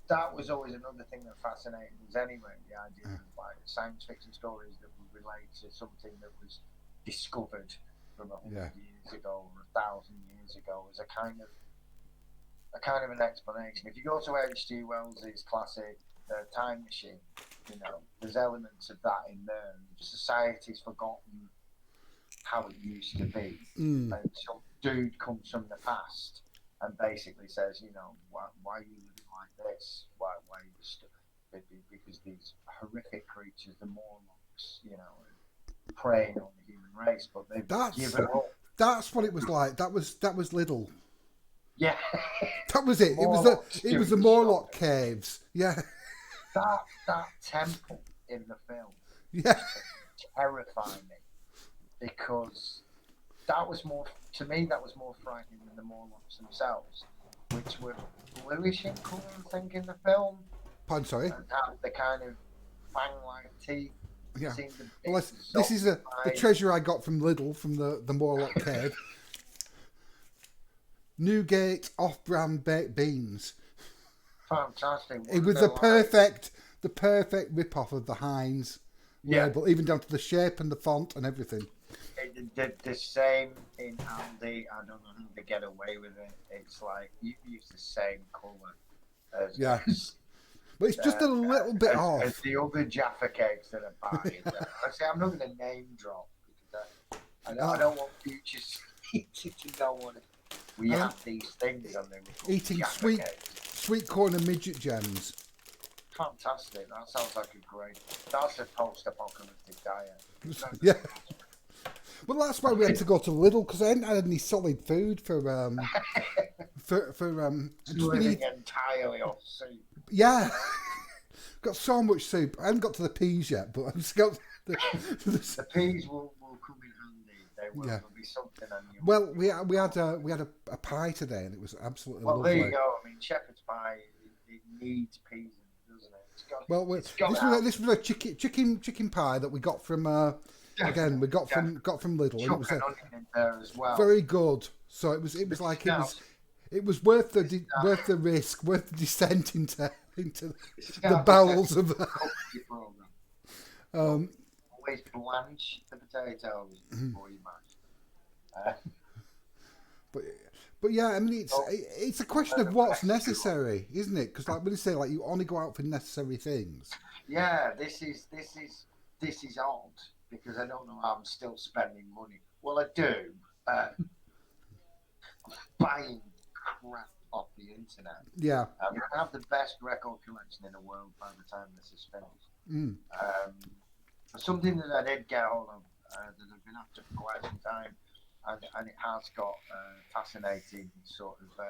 that was always another thing that fascinated us anyway. The idea of like science fiction stories that would relate to something that was discovered from 100 years ago or 1,000 years ago as a kind of an explanation. If you go to H.G. Wells's classic The Time Machine, you know, there's elements of that in there. Society's forgotten how it used to be. And some dude comes from the past and basically says, you know, why are you living like this? Why are you because these horrific creatures, the Morlocks, you know, are preying on the human race, but they've given up. That's what it was like. That was Little. Yeah. That was it. It was the Morlock caves. Yeah. That temple in the film. Yeah. Terrifying me. because that was more, to me, that was more frightening than the Morlocks themselves, which were bluish in colour, I think, in the film, Pardon, sorry. and had the kind of fang-like teeth Yeah. seemed a Well, bit this is the zombified. treasure I got from Lidl from the Morlock Cave. Newgate off-brand baked beans. Fantastic. It What are was they like? the perfect rip-off of the Heinz Yeah, label, even down to the shape and the font and everything. the same in Aldi. I don't know how they get away with it. It's like you use the same colour as Yeah, but it's just a little bit as off. the other Jaffa cakes that are buying. I say I'm not going to name drop because I Uh, don't want future to know what we and had I'm these things and they were called eating Jaffa cakes. sweet corn and midget gems. Fantastic. That sounds like a great. That's a post-apocalyptic diet. Yeah. Well, that's why we had to go to Lidl because I hadn't had any solid food for I've just been Living eating. entirely off soup. Yeah, got so much soup. I haven't got to the peas yet, but I've just got the The peas will come in handy. They will. yeah. There'll be something unusual. Well, we had a pie today, and it was absolutely Well, there you lovely. go. I mean, shepherd's pie. It needs peas in it, doesn't it? It's got. Well, It's got to have. this was a chicken pie that we got from again we Definitely, definitely. got from Lidl, and it Chuck was an onion in there as well. very good. So it was This is like now. it was worth This is now. worth the risk, worth the descent into This is the now bowels of potentially the. a cookery program. But Um, always blanch the potatoes before you mash. but but yeah, I mean So, it's a question of what's necessary, isn't it? Because like when you say like you only go out for necessary things. yeah, this is odd because I don't know how I'm still spending money. Well, I do. Uh, buying crap off the internet. Yeah. I have the best record collection in the world by the time this is finished. Mm. Um, something that I did get hold of that I've been after for quite some time, and it has got fascinating sort of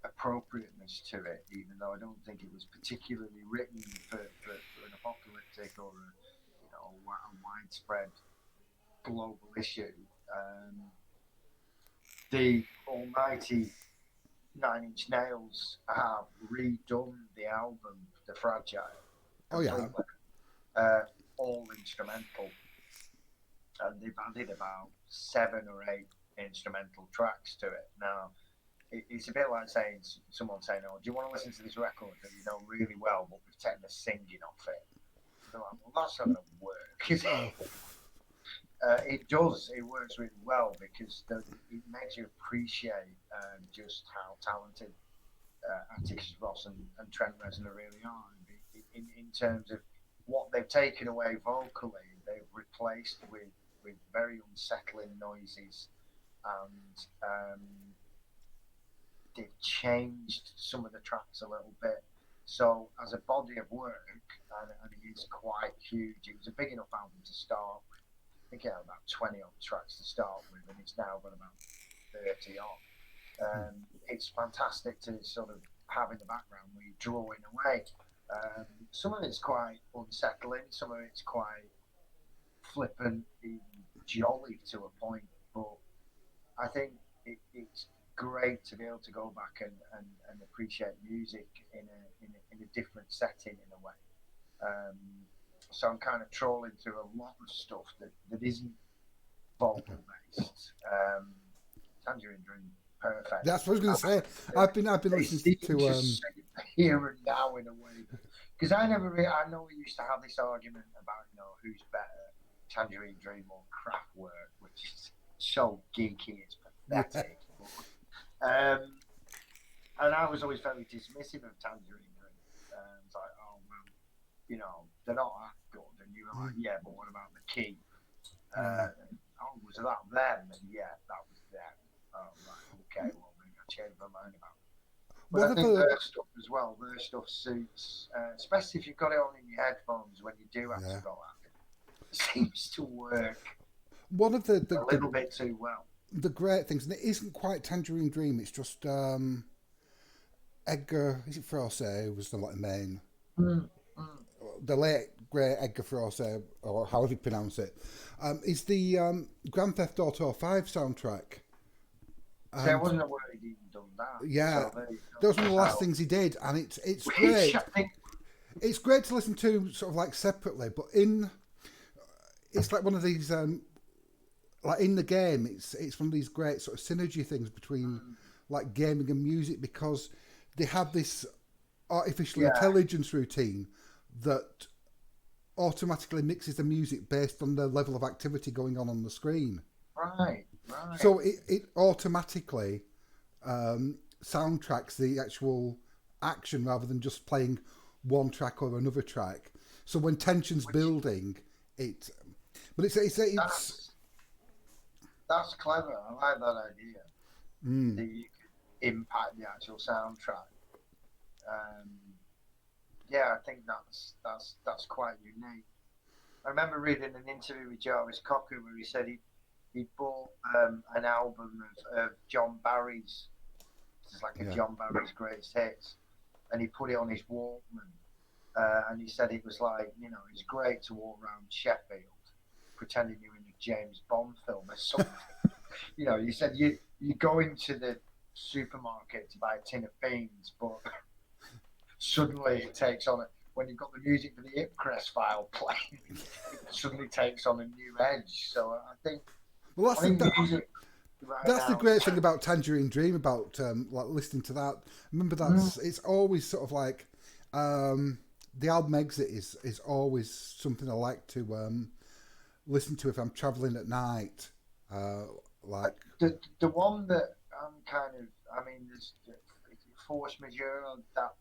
appropriateness to it, even though I don't think it was particularly written for an apocalyptic or a widespread global issue. Um, the almighty Nine Inch Nails have redone the album The Fragile Oh yeah. completely, uh, all instrumental, and they've added about 7 or 8 instrumental tracks to it. Now, it's a bit like saying someone saying, "Oh, do you want to listen to this record that you know really well, but we've taken the singing off it?" They're like, "Well, that's not going to work, is Oh, it?" It does. It works really well because it makes you appreciate just how talented Atticus Ross and Trent Reznor really are in terms of what they've taken away vocally. They've replaced with very unsettling noises, and they've changed some of the tracks a little bit. So as a body of work, and it is quite huge. It was a big enough album to start with. I think it had about 20 odd tracks to start with, and it's now got about 30 odd. It's fantastic to sort of have in the background where you're drawing away. Some of it's quite unsettling, some of it's quite flippant, even jolly to a point, but I think it's great to be able to go back and appreciate music in a different setting in a way. Um, so I'm kind of trawling through a lot of stuff that isn't vocal based. Tangerine Dream, perfect. that's what I was going to say. I've been They listening seem to to sing here and now in a way. Because I know we used to have this argument about who's better, Tangerine Dream or Kraftwerk, which is so geeky, it's yeah. pathetic. Um, and I was always very dismissive of Tangerine Dream. It's like, oh well, they're not that good. And you were like, yeah, but what about the key? Yeah. Oh, was that them? And yeah, that was them. Oh, right, okay, well, maybe I changed my mind about it. But One I of think the their stuff as well, their stuff suits, especially if you've got it on in your headphones when you do have to yeah. go out. It seems to work One of a little bit too well. the great things, and it isn't quite Tangerine Dream. It's just Edgar. Is it Froese who was the like main Mm, mm. the late great Edgar Froese, or however you pronounce it, is the Grand Theft Auto 5 soundtrack. So I And wasn't aware he'd even done that. yeah, So there you that was one of the go. last So, things he did, and it's which I great. think, It's great to listen to sort of like separately, but in it's like one of these like in the game, it's one of these great sort of synergy things between like gaming and music because they have this artificial yeah, intelligence routine that automatically mixes the music based on the level of activity going on the screen. right, right. So it automatically soundtracks the actual action rather than just playing one track or another track. So when tension's Which building, it. But it's that's that's clever. I like that idea. mm, That you could impact the actual soundtrack. Um, yeah, I think that's quite unique. I remember reading an interview with Jarvis Cocker where he said he bought an album of John Barry's. It's like a yeah. John Barry's greatest hits, and he put it on his Walkman. And he said it was like, it's great to walk around Sheffield pretending you're in a James Bond film or something. He said you go into the supermarket to buy a tin of beans, but suddenly it takes on when you've got the music for the Ipcrest file playing, it suddenly takes on a new edge. So Well, I think music right that's the now great is thing about Tangerine Dream about like listening to that. Remember mm, that's it's always sort of like the album Exit is always something I like to listen to if I'm traveling at night. Uh, like the one that I'm kind of. I mean, there's force majeure.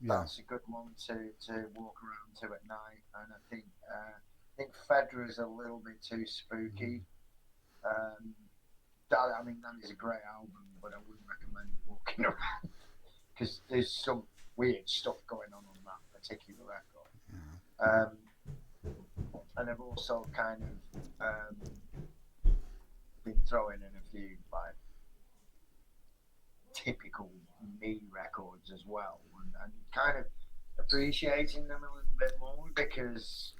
yeah, That's a good one to walk around to at night, and I think Fedra's a little bit too spooky. Um, I mean, that is a great album, but I wouldn't recommend walking around because there's some weird stuff going on that particular record. Um, and I've also kind of been throwing in a few like typical me records as well, and kind of appreciating them a little bit more because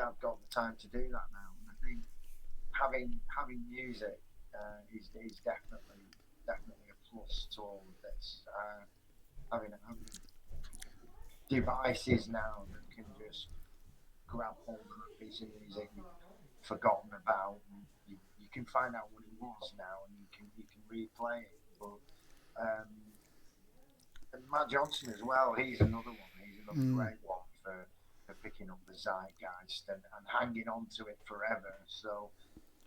I've got the time to do that now. And I think having music is definitely a plus to all of this. Having devices now that can just grab hold of a piece of music you've forgotten about, and you can find out what it was now, and you can replay it. But um, and Matt Johnson as well. He's another one. He's another mm, great one for picking up the zeitgeist and hanging on to it forever. So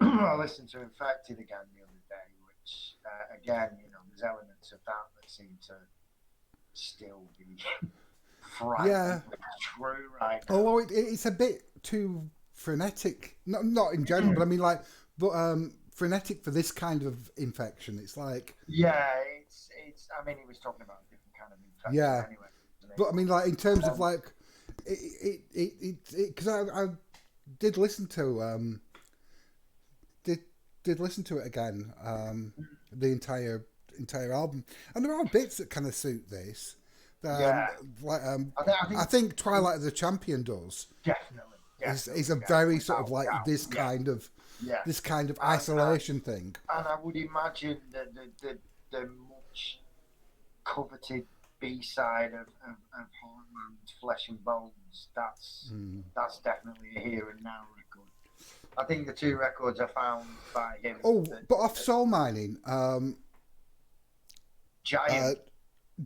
I listened to Infected again the other day, which again, there's elements of that seem to still be yeah. frighteningly true right Although it's a bit too frenetic, not in general, now. but I mean like, but frenetic for this kind of infection. It's like Yeah, it's. I mean, he was talking about a different kind of infection yeah, anyway, wasn't but I mean like in terms he? of like because I did listen to did did listen to it again the entire album, and there are bits that kind of suit this. Yeah, Like I I think think Twilight of the Champion does is a definitely, yeah, very sort of without like doubt, yeah, yeah, this kind of and isolation thing. and I would imagine that the much coveted B side of Heartland, Flesh and Bones, that's definitely a here and now record. I think the two records I found by him, Oh, the, but off the Soul Mining, Giant uh,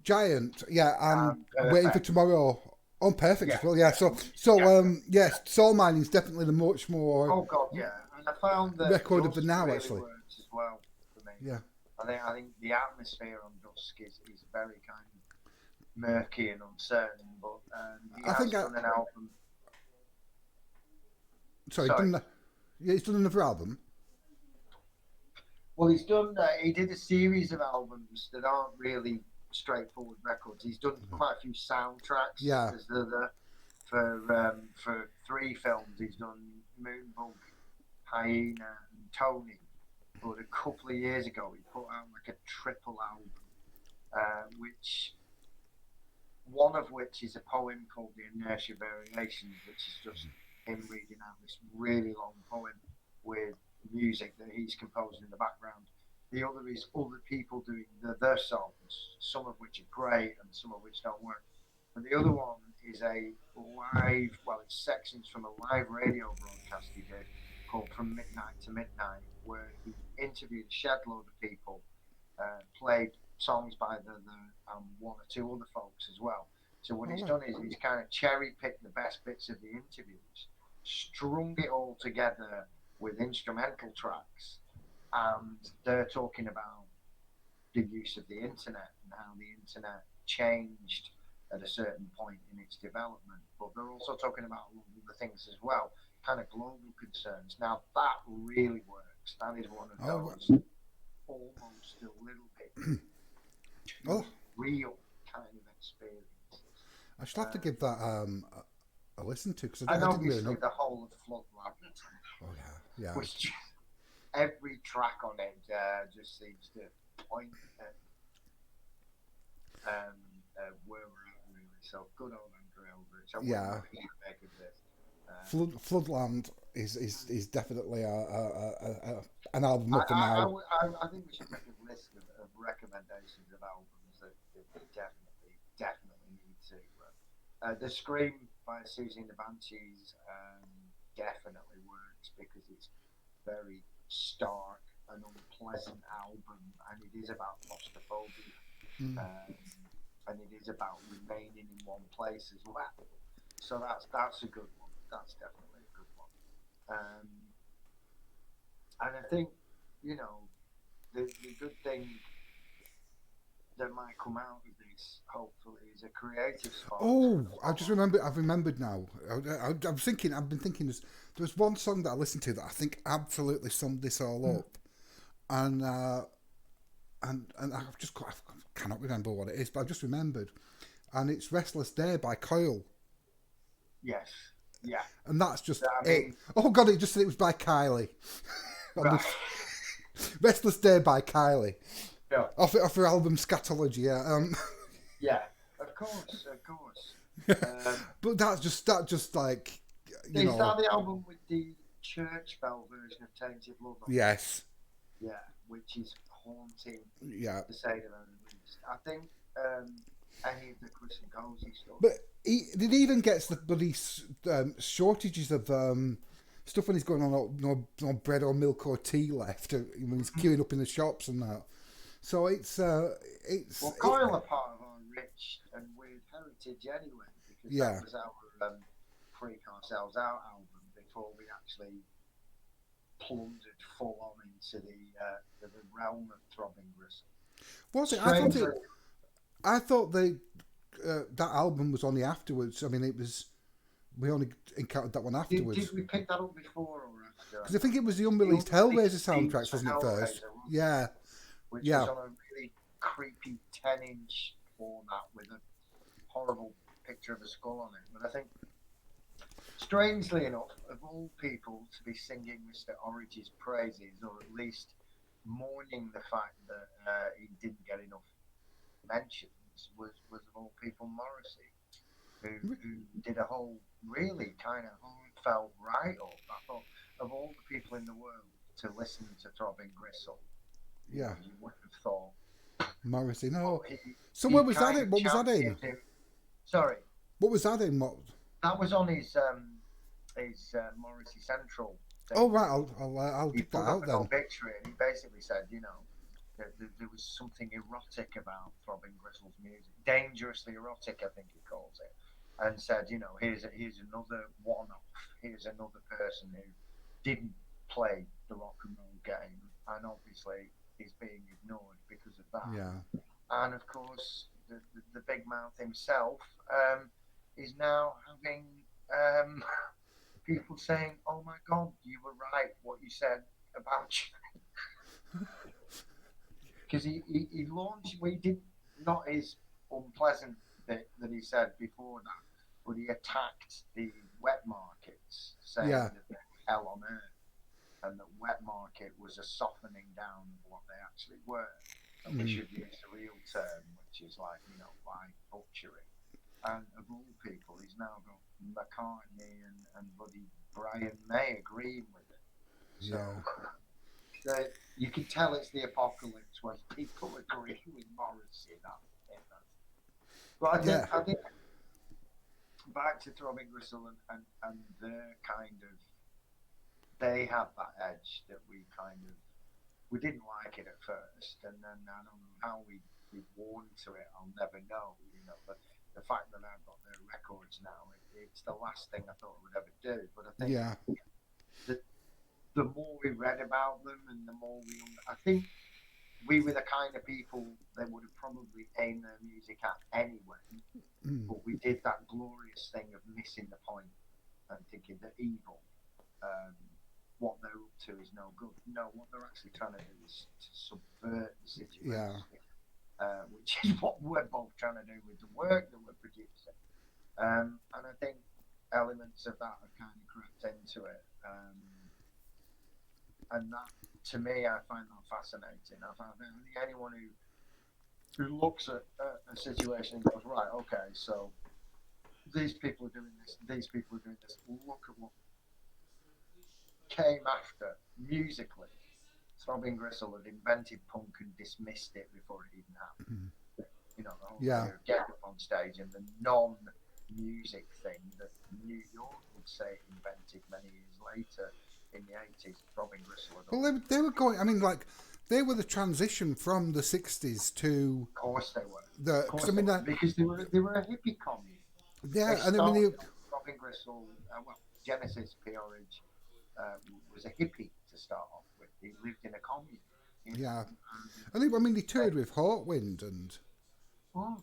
Giant, yeah, and and Waiting for Perfect, Tomorrow on Perfect yeah, as well, yeah. So definitely. yes, Soul Mining is definitely the much more Oh God, yeah. And I found that record of the Dusk now really actually. works as well for me. Yeah, I think the atmosphere on Dusk is very kind of murky and uncertain, but he I has think done an album. sorry, Sorry. yeah, he's done another album. Well, he's done. He did a series of albums that aren't really straightforward records. He's done quite a few soundtracks Yeah. as for three films. He's done Moonbug, Hyena, and Tony. But a couple of years ago, he put out like a triple album, which one of which is a poem called "The Inertia Variations," which is just him reading out this really long poem with music that he's composed in the background. The other is other people doing their songs, some of which are great and some of which don't work. And the other one is a live, well, it's sections from a live radio broadcast he did called From Midnight to Midnight, where he interviewed a shed load of people, played songs by the one or two other folks as well. So what All he's right. done is he's kind of cherry picked the best bits of the interviews, strung it all together with instrumental tracks, and they're talking about the use of the internet and how the internet changed at a certain point in its development. But they're also talking about a lot of the things as well, kind of global concerns. Now that really works. That is one of Oh, those almost a little bit too oh, real kind of experiences. I shall have to Um, give that a listen to because and I didn't really obviously know. the whole of Floodland, Oh yeah, yeah. which every track on it just seems to point at um, where we're at really. So good old Andrew Eldritch. I wonder Yeah, what he would make of this. Floodland is definitely an album I, up and I, now. I think we should make a list of recommendations of albums that we definitely need to. The Scream by Susie and the Banshees definitely works because it's very stark and unpleasant album, and it is about claustrophobia, Mm. um, and it is about remaining in one place as well. So that's a good one. That's definitely a good one. And I think you know the good thing that might come out of this, hopefully, is a creative spark to Oh, I just follow. remember. I've remembered now. I was thinking. I've been thinking. There was one song that I listened to that I think absolutely summed this all up, and and I cannot remember what it is, but I've just remembered, and it's "Restless Day" by Coil, Yes, yeah. and that's just I it. mean, Oh God, it just said it was by Kylie on right. this "Restless Day" by Kylie No, off her album Scatology. Yeah, yeah. Of course, of course. Um, but that just like you is know, that the album with the church bell version of Tainted Love on it? yes, Yeah, which is haunting yeah. to say the very least. I think um, any of the Chris and Cozy stuff. But it even gets the bloody shortages of stuff when he's going on no bread or milk or tea left when he's queuing up in the shops and that. So it's Well, Coil are part of our rich and weird heritage anyway, because that yeah, was our Freak Ourselves Out album before we actually plundered full on into the realm of throbbing gristle. was it? Strangely, I thought they that album was only afterwards. I mean, we only encountered that one did afterwards we pick that up before or after? I because I think can't it was the remember. The unreleased Hellraiser unreleased theme soundtracks, to wasn't it? First, Hellraiser, wasn't it? yeah, Which was yeah, on a really creepy 10-inch format with a horrible picture of a skull on it. But I think, strangely enough, of all people to be singing Mr. Orange's praises, or at least mourning the fact that he didn't get enough mentions, was of all people Morrissey, who did a whole really kind of heartfelt write up. I thought, of all the people in the world to listen to Throbbing Gristle, yeah. you would have thought, Morrissey, no. but So he where was that kind in? of What was that in? championed him. Sorry, What was that in? What? that was on his Morrissey Central thing. Oh right, I'll He dig that put up out an then. obituary and he basically said, that there was something erotic about Throbbing Gristle's music, dangerously erotic, I think he calls it, and said, here's another one-off. Here's another person who didn't play the rock and roll game, and obviously is being ignored because of that. Yeah. And of course, the big mouth himself is now having um, people saying, "Oh my God, you were right. What you said about," because he launched. We did not as unpleasant that he said before that, but he attacked the wet markets, saying Yeah. that they're hell on earth, and that wet market was a softening down of what they actually were, and we Mm. should use the real term, which is like by butchery. and of all people, he's now got McCartney and bloody Brian May agreeing with it. Yeah. So you can tell it's the apocalypse when people agree with Morrissey. But Yeah. I think back to Throbbing Gristle and their kind of they had that edge that we kind of we didn't like it at first, and then I don't know how we warmed to it. I'll never know. The fact that I've got their records now, it's the last thing I thought I would ever do. But I think Yeah. the the more we read about them and the more I think we were the kind of people that would have probably aimed their music at anyway. Mm. But we did that glorious thing of missing the point and thinking they're evil. Um, what they're up to is no good. No, what they're actually trying to do is to subvert the Yeah. situation, which is what we're both trying to do with the work that we're producing. And I think elements of that have kind of crept into it. And that, to me, I find that fascinating. I think anyone who looks at a situation and goes, right, okay, so these people are doing this, these people are doing this, look at what came after musically. Throbbing Gristle had invented punk and dismissed it before it even happened. Mm. The whole Yeah. idea of getting up on stage and the non-music thing that New York would say it invented many years later in the 80s. Throbbing Gristle had Well, already they done were that. going. I mean, like they were the transition from the '60s to Of course they were. Of the. Because I course they mean, were. Because they were a hippie commune. They yeah, and I mean, started off Throbbing Gristle, Genesis Peerage was a hippie to start off with. He lived in a commune, you know. yeah, And I mean, they they, toured with Hawkwind and oh,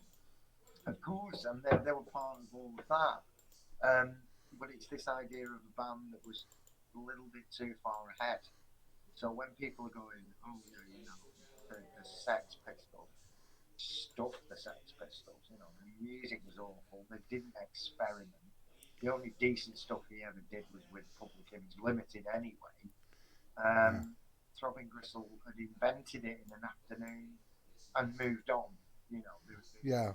of course, and they were part of all of that. But it's this idea of a band that was a little bit too far ahead. So when people are going, oh yeah, the Sex Pistols, stuff the Sex Pistols, the music was awful. They didn't experiment. The only decent stuff he ever did was with Public Image Limited anyway. yeah, Throbbing Gristle had invented it in an afternoon and moved on. You know, yeah,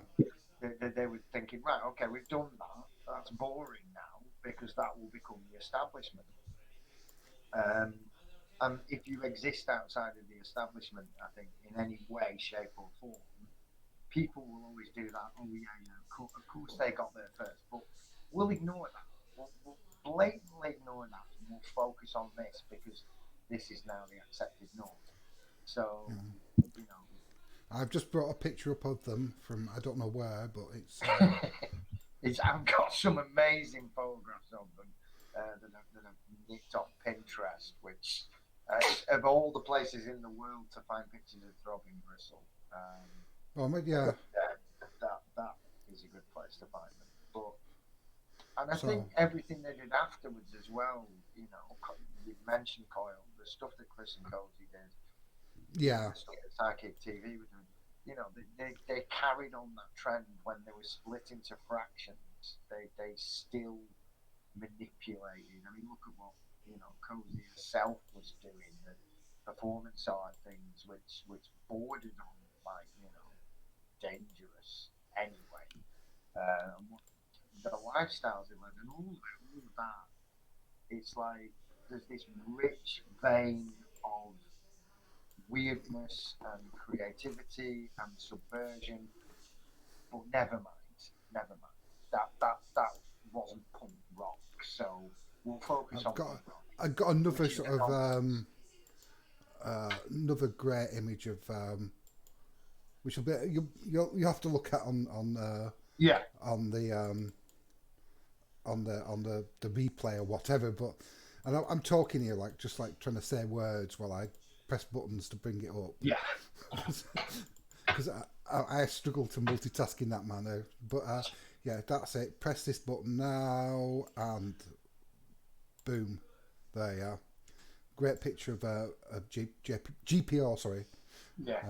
they were thinking, right, okay, we've done that. That's boring now because that will become the establishment. Um, and if you exist outside of the establishment, I think in any way, shape, or form, people will always do that. Oh yeah, yeah. Of course they got there first, but we'll ignore that. We'll blatantly ignore that, and we'll focus on this because this is now the accepted norm. So yeah. you know, I've just brought a picture up of them from I don't know where, but it's I've got some amazing photographs of them that I've nicked off Pinterest, which of all the places in the world to find pictures of Throbbing Gristle, oh my yeah. that is a good place to find them. And I think So everything they did afterwards as well, you mentioned Coil, the stuff that Chris and Cozy did, yeah, the stuff that Psychic TV were doing, they carried on that trend when they were split into fractions. They still manipulated. I mean, look at what, Cozy herself was doing, the performance art things, which bordered on like, dangerous anyway. What the lifestyles they led and all of that. It's like there's this rich vein of weirdness and creativity and subversion, but never mind. That wasn't punk rock, so we'll focus I've on got punk rock, I've got another which is sort the of nonsense. another great image of which will be you have to look at Yeah, on the the replay or whatever. But and I'm talking here like just like trying to say words while I press buttons to bring it up yeah. because I struggle to multitask in that manner. But yeah, that's it. Press this button now and boom, there you are. Great picture of GPO. Sorry, Yeah.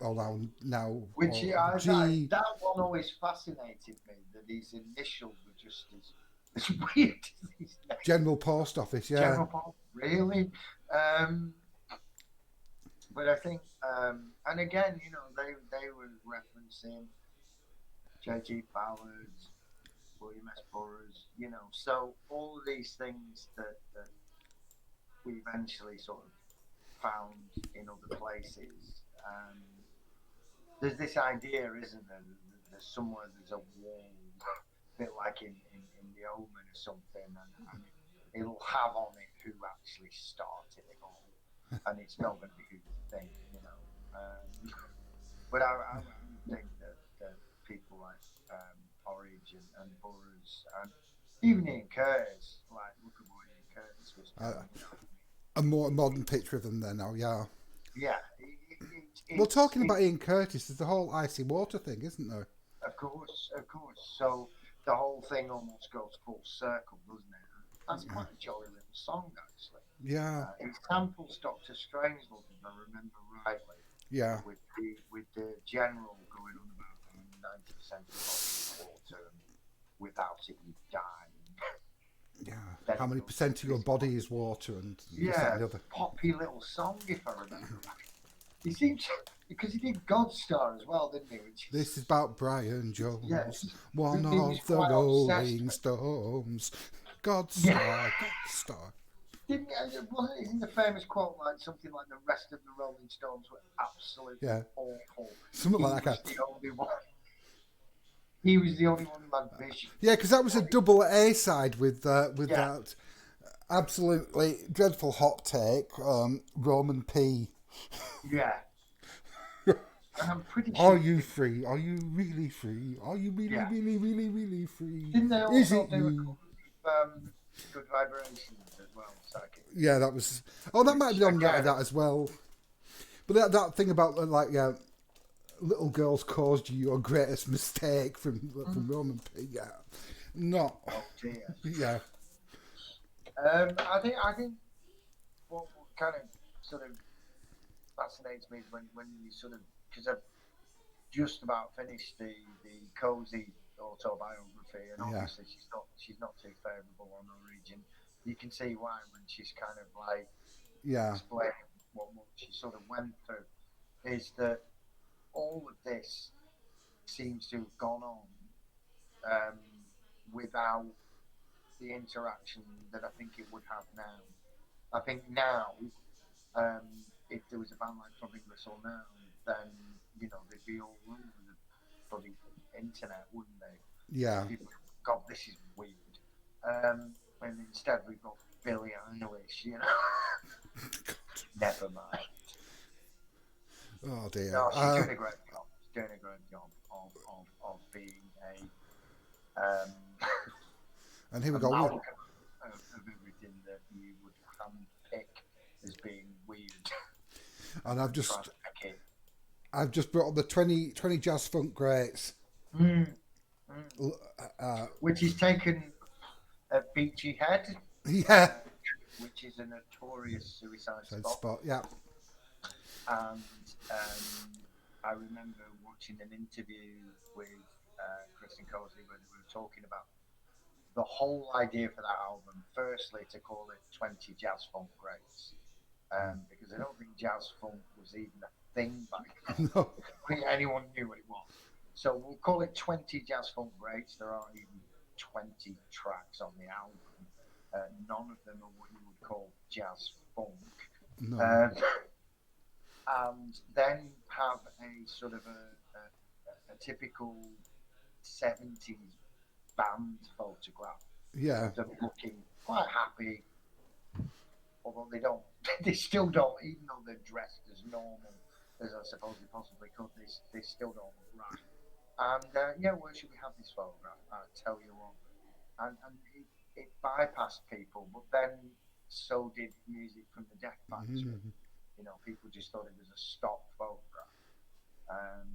or now Which or G that one always fascinated me that his initials were just as weird as his name. General Post Office. Yeah, General Paul, really? Um, but I think, and again, they were referencing J.G. Ballard, William S. Burroughs, you know. So all of these things that we eventually sort of found in other places. There's this idea, isn't there? There's somewhere there's a wall, a bit like in the Omen or something, and it'll have on it who actually started it all, and it's not going to be who you think, you know. But I would think that people like Orage and Burroughs and even Ian Curtis, like look at what Ian Curtis was Uh, doing, you know. a more modern picture of them there now, yeah. Yeah, Well, talking it's about Ian Curtis, there's the whole icy water thing, isn't there? of course, of course. So the whole thing almost goes full circle, doesn't it? That's Yeah. quite a jolly little song, actually. Yeah, It samples Doctor Strangelove, if I remember rightly, yeah, with the general going on about 90% of your body is water, and without it you die. yeah. Then How it many goes into percent of your this body is water and this, that, yeah and the other? poppy little song, if I remember right. He seems because he did Godstar as well, didn't he? Which This is is about Brian Jones, yes, one he was of the quite obsessed Rolling with. Stones. God Yeah, star, God star. didn't wasn't isn't the famous quote like something like the rest of the Rolling Stones were absolutely Yeah, awful. something He like was that. the only one. He was the only one who had vision. Yeah, because that was a double A side with Yeah, that absolutely dreadful hot take, Roman P. yeah. And I'm pretty Are sure you they, free? Are you really free? Are you really, yeah. really, really, really free? Didn't they Is also it do a you? cover of Good Vibrations as well, Psychic? Yeah, that was. Oh, that might Which be on again, that as well. But that thing about like little girls caused you your greatest mistake from mm, Roman P. Yeah, not. oh dear. Yeah, I think what kind of sort of fascinates me is when you sort of because I've just about finished the cozy autobiography, and yeah, obviously she's not too favourable on Norwegian. You can see why when she's kind of like yeah, explaining what she sort of went through is that all of this seems to have gone on um, without the interaction that I think it would have now. I think now, if there was a band like Throbbing Gristle now, then they'd be all over the bloody internet, wouldn't they? yeah. People, God, this is weird. And instead we've got Billie Eilish, Never mind. Oh dear. No, she's doing a great job. She's doing a great job of being um, And here we go. amalgam of everything that you would handpick as being weird And and try to pick it. I've just brought up the 20 jazz funk greats. Mm, mm. Uh, Which is taken at Beachy Head, yeah, which is a notorious suicide said spot. spot. Yeah, And I remember watching an interview with Chris and Cosley where they were talking about the whole idea for that album. Firstly, to call it 20 Jazz Funk Greats, because I don't think jazz funk was even a thing back then. no, I think anyone knew what it was. So we'll call it 20 Jazz Funk Greats. There aren't even 20 tracks on the album. None of them are what you would call jazz funk. no. Um, and then have a sort of a typical 70s band photograph Yeah, of them looking quite happy, although they don't, they still don't, even though they're dressed as normal as I suppose they possibly could, they still don't look right. And yeah, where should we have this photograph? I tell you what, and it bypassed people, but then so did music from the Death Factory. mm, People just thought it was a stock photograph. Um,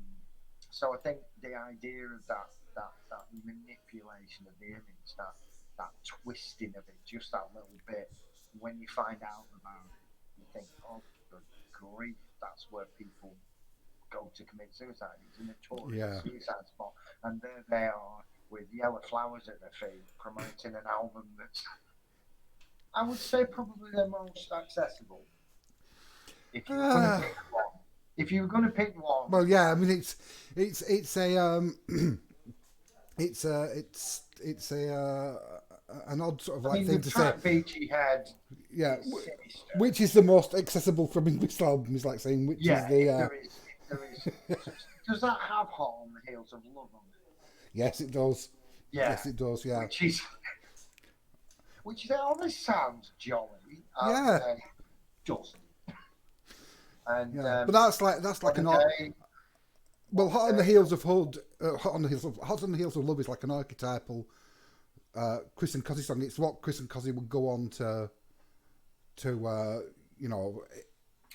so I think the idea of that manipulation of the image, that twisting of it, just that little bit, when you find out about it, you think, oh, good grief, that's where people go to commit suicide. It's a notorious yeah. suicide spot, and there they are with yellow flowers at their feet, promoting an album that's, I would say, probably the most accessible. If you were going to Uh, pick one, if you were going to pick one, well, yeah. I mean, it's a it's a an odd sort of I like mean, thing the to say. track Beachy Head Yeah, is sinister. which is the most accessible from English album is like saying which is Yeah, the if there is, does that have Hot on the Heels of Love on it? yes it does, Yeah, yes it does, yeah, which is which almost sounds jolly, and yeah, then it doesn't. And yeah. But that's like on an a day, well, on a hot on the day, heels of Hood, hot on the heels of Love is like an archetypal Chris and Cozzy song. It's what Chris and Cozzy would go on to you know,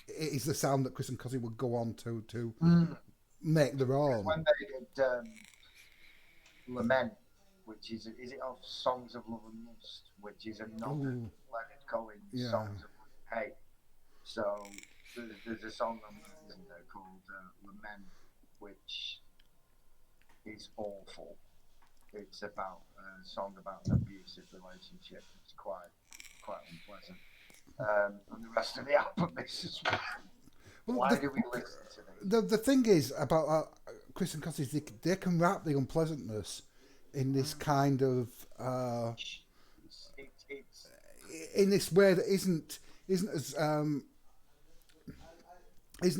it is the sound that Chris and Cozzy would go on to mm, make their own. when they did Lament, which is it off Songs of Love and Lust, which is another Ooh, Leonard Cohen yeah. Songs of Love and Hate. So there's a song on that, isn't there, called Lament, which is awful. It's about a song about an abusive relationship. It's quite unpleasant. And the rest of the album is just Well, why do we listen to this? the thing is about Chris and Cossie, they can wrap the unpleasantness in this Mm. kind of It's in this way that isn't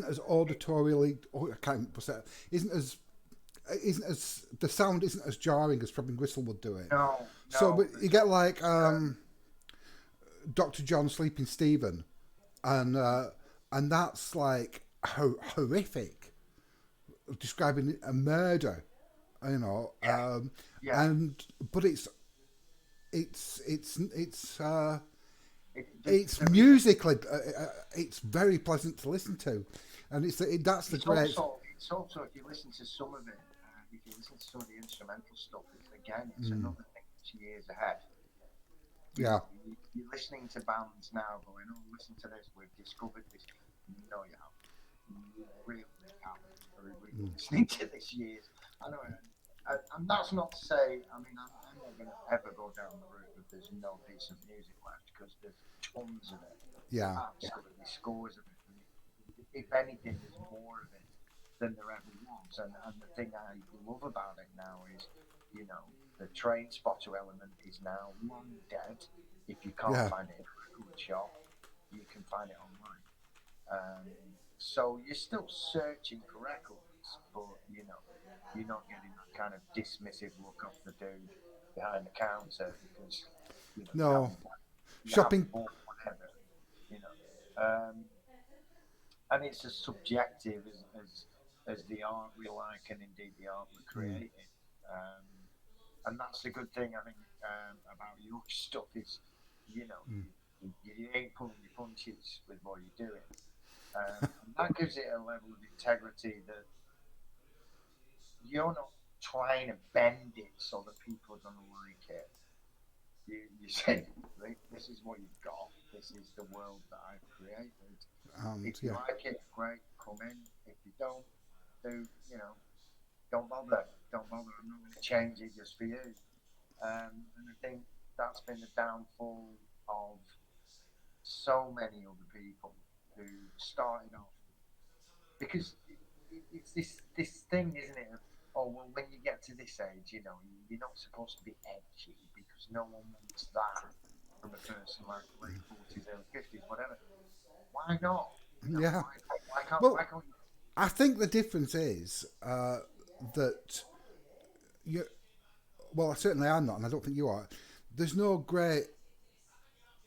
as auditorially, oh, I can't say it, isn't as the sound isn't as jarring as Throbbing Gristle would do it. no, So no. but you get like Dr. John Sleeping Stephen, and that's like horrific, describing a murder, you know, Yeah, yeah. and but it's it's it's uh, it's There is musically it's very pleasant to listen to, and that's the great. it's also if you listen to some of it, if you listen to some of the instrumental stuff, it's Mm, another thing that's years ahead. You yeah, know, you're listening to bands now going, oh, listen to this, we've discovered this. No, you haven't. You really haven't. We've been listening to this years. I know, and that's not to say, I mean, I'm not going to ever go down the route of there's no decent music left because there's tons of it, yeah, absolutely scores of it. And if anything, there's more of it than there ever was. And the thing I love about it now is, the train spotter element is now long dead. If you can't yeah. find it in a record shop, you can find it online. Um, so you're still searching for records, but you're not getting that kind of dismissive look off the dude behind the counter because you No, haven't shopping. bought whatever, you know. Um, and it's as subjective as the art we like, and indeed the art we're Mm, creating. Um, and that's the good thing I think about your stuff is, mm, you ain't pulling your punches with what you're doing, and that gives it a level of integrity that you're not trying to bend it so that people are going to like it. You say, right, this is what you've got. This is the world that I've created. and If you yeah, like it, great, come in. If you don't, do don't bother. Don't bother. I'm not going to change it just for you. And I think that's been the downfall of so many other people who started off because it's this thing, isn't it? Of, oh well, when you get to this age, you're not supposed to be edgy because no one wants that from a person like late 40s, early 50s, whatever. Why not? yeah. Why Well, can't you? I think the difference is that you. Well, certainly I'm not, and I don't think you are. There's no great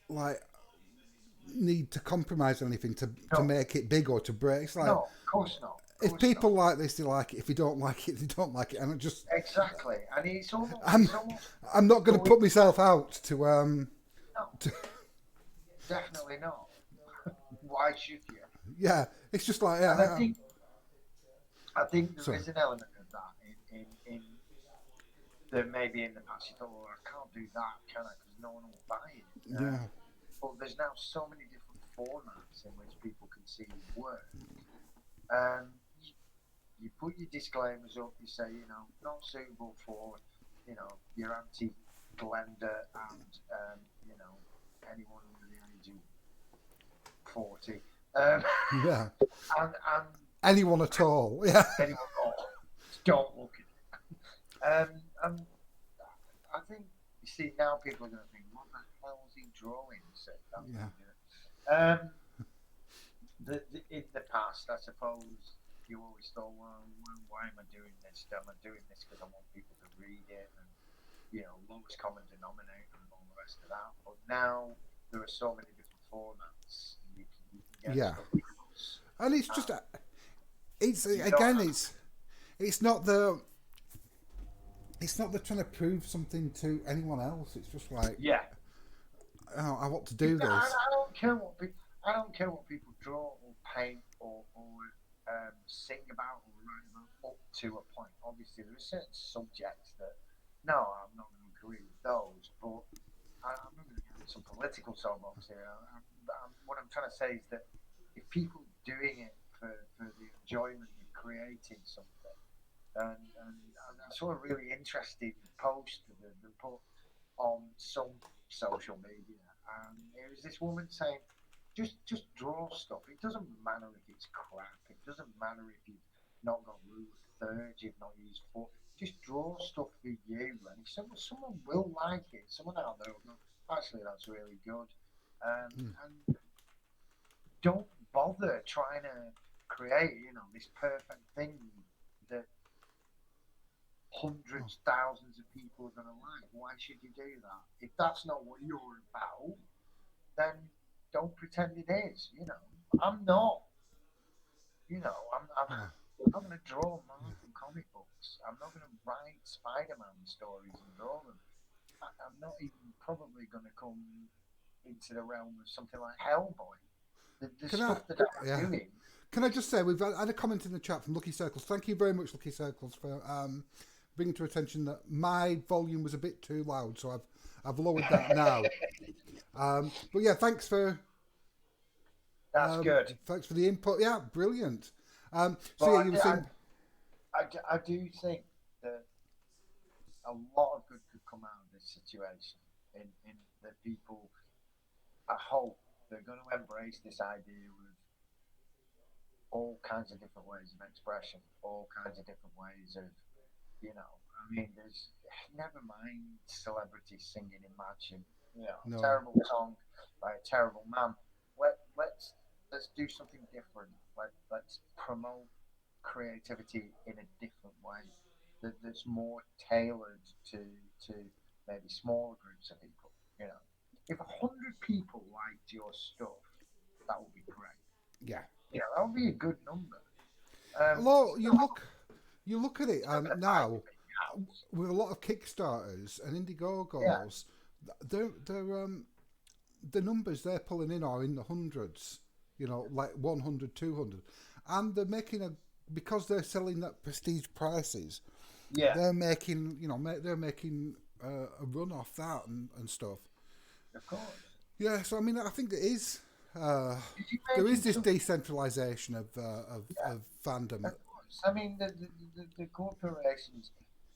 like need to compromise anything to No, make it big or to break. It's like no, of course not, of if course not. people like this, they like it. If you don't like it, they don't like it. And I just Exactly, and it's almost I'm I'm not going to going. put myself out No, to definitely not. Why should you? yeah. It's just like And I yeah. think I think there Sorry. is an element of that in that maybe in the past you thought, well, I can't do that, can I? Because no one will buy it. Yeah. But there's now so many different formats in which people can see your work. You put your disclaimers up. You say, not suitable for, your auntie Glenda and, anyone under the age of 40. Yeah. And Anyone at all. Yeah. anyone, oh, don't look at it. um, I think you see now people are going to think, what the hell is he drawing? So that Yeah. video. Um, in the past, I suppose you always thought, well, why am I doing this? Am I doing this because I want people to read it and lowest common denominator and all the rest of that? But now there are so many different formats you can get Yeah. stuff across, And it's just, and it's you don't again, have. it's not the it's not the trying to prove something to anyone else. It's just like, Yeah, oh, I want to do this. I don't care what people. I don't care what people draw or paint or sing about or write about up to a point. Obviously, there are certain subjects that no, I'm not going to agree with those. But I'm not going to get into some political soapbox here. What I'm trying to say is that if people doing it for the enjoyment of creating something, and I saw a really interesting post that they put on some social media. It was this woman saying, just draw stuff. It doesn't matter if it's crap. It doesn't matter if you've not got rule of thirds, you've not used four. Just draw stuff for you, and if someone will like it, someone out there will go, actually, that's really good. And don't bother trying to create, this perfect thing that Oh, hundreds, thousands of people are going to like. Why should you do that? If that's not what you're about, then don't pretend it is. I'm not. yeah. I'm going to draw Marvel comic books. I'm not going to write Spider-Man stories and draw them. I'm not even probably going to come into the realm of something like Hellboy. The Can I? stuff that I'm Yeah. doing Can I is just say we've had a comment in the chat from Lucky Circles. Thank you very much, Lucky Circles, for bringing to attention that my volume was a bit too loud, so I've lowered that now. But yeah, that's good. thanks for the input. Yeah, brilliant. So But yeah, you were saying, I do think that a lot of good could come out of this situation. In that people, I hope they're going to embrace this idea of all kinds of different ways of expression, all kinds of different ways of, I mean, there's never mind celebrities singing Imagine, no, terrible song by a terrible man. Let's do something different. Let's promote creativity in a different way that's more tailored to maybe smaller groups of people. If 100 people liked your stuff, that would be great. yeah. That would be a good number. Although It's not, you look at it it's not going to buy you now a house. with a lot of Kickstarters and Yeah, Indiegogos, they're the numbers they're pulling in are in the hundreds, like 100, 200, and they're making a because they're selling at prestige prices. yeah, They're making, they're making a run off that and stuff. of course. Yeah, so I mean, I think it is. Uh, Because you're there is making this something. decentralization Yeah, of fandom. of course. I mean, the corporations,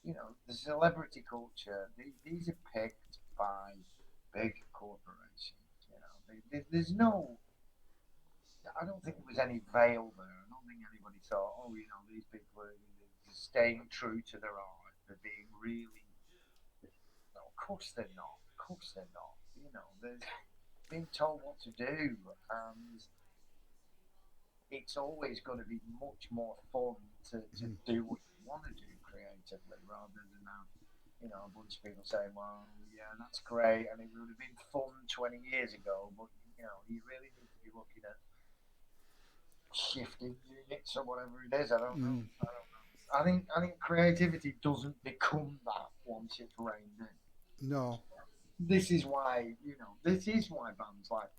the celebrity culture, these are picked by big corporations. There's no. I don't think there was any veil there. I don't think anybody thought, oh, these people are staying true to their art. They're being really. No, of course they're not. Of course they're not. They're being told what to do, and it's always going to be much more fun to do what you want to do creatively rather than have a bunch of people saying, well, yeah, that's great and it would have been fun 20 years ago, but you really need to be looking at shifting units or whatever it is. I don't know. I don't know. I think creativity doesn't become that once it's reined in. No, This is why bands like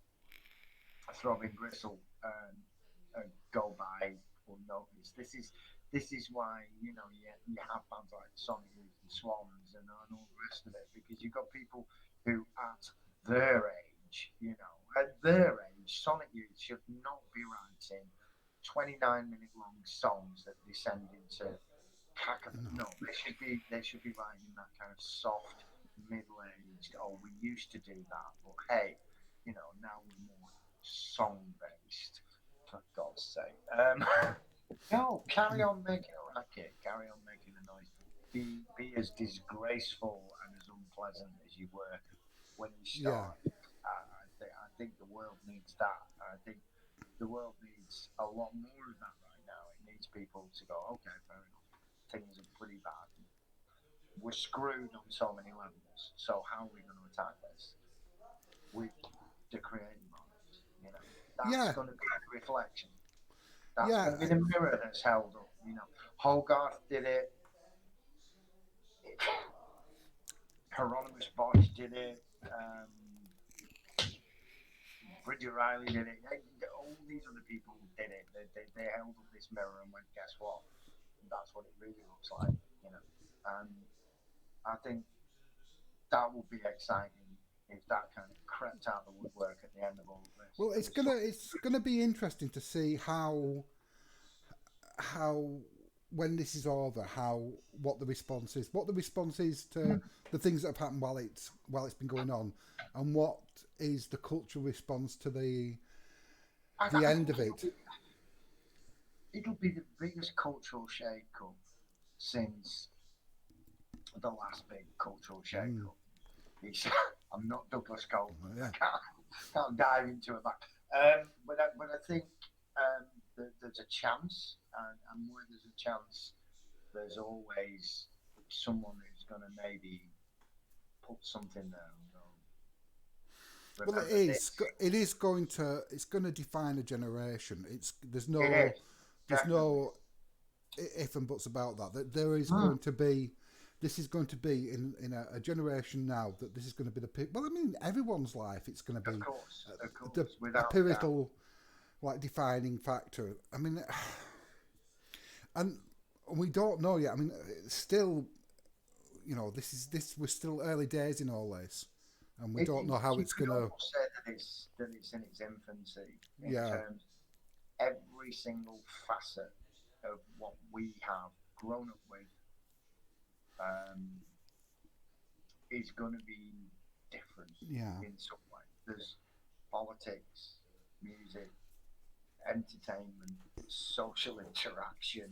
Throbbing Gristle go by unnoticed. This is why you have bands like Sonic Youth and Swans and all the rest of it because you've got people who at their age, Sonic Youth should not be writing 29-minute long songs that descend into cacophony. No, they should be writing that kind of soft, middle-aged. Oh, we used to do that, but hey, now we're more song-based. For God's sake. No, carry on making a racket. Carry on making a noise. be as disgraceful and as unpleasant as you were when you Yeah. started. I think the world needs that. I think the world needs a lot more of that right now. It needs people to go, okay, fair enough. Things are pretty bad. We're screwed on so many levels. So how are we going to attack this? With the creative arts, that's Yeah. going to be a reflection. That's going to be Yeah. the mirror that's held up. Hogarth did it. Hieronymus Bosch did it. Bridget Riley did it. All these other people did it. They held up this mirror and went, guess what? That's what it really looks like, you know. And I think that would be exciting if that kind of crept out the woodwork at the end of all of this. Well, There it's was some, gonna it's gonna be interesting to see how when this is over, how what the response is to the things that have happened while it's been going on, and what is the cultural response to the I end of think it. it'll be the biggest cultural shake-up since the last big cultural shake-up. It's, I'm not Douglas Coleman. I Yeah, can't dive into it. But I think there's a chance, and where there's a chance, there's always someone who's going to maybe put something there and go, well, it remember is. this. It is going to. It's going to define a generation. It's there's It no is, there's definitely. no if and buts about that. That there is Mm, going to be. This is going to be in a generation now that this is going to be well, I mean, everyone's life. It's going to be of the course, a without doubt. pivotal like defining factor. I mean, and we don't know yet. I mean, it's still, this. We're still early days in all this, and we don't know how You it's could gonna. almost say that it's in its infancy in Yeah, terms of every single facet of what we have grown up with um, is going to be different yeah, in some way. There's politics, music, entertainment, social interaction,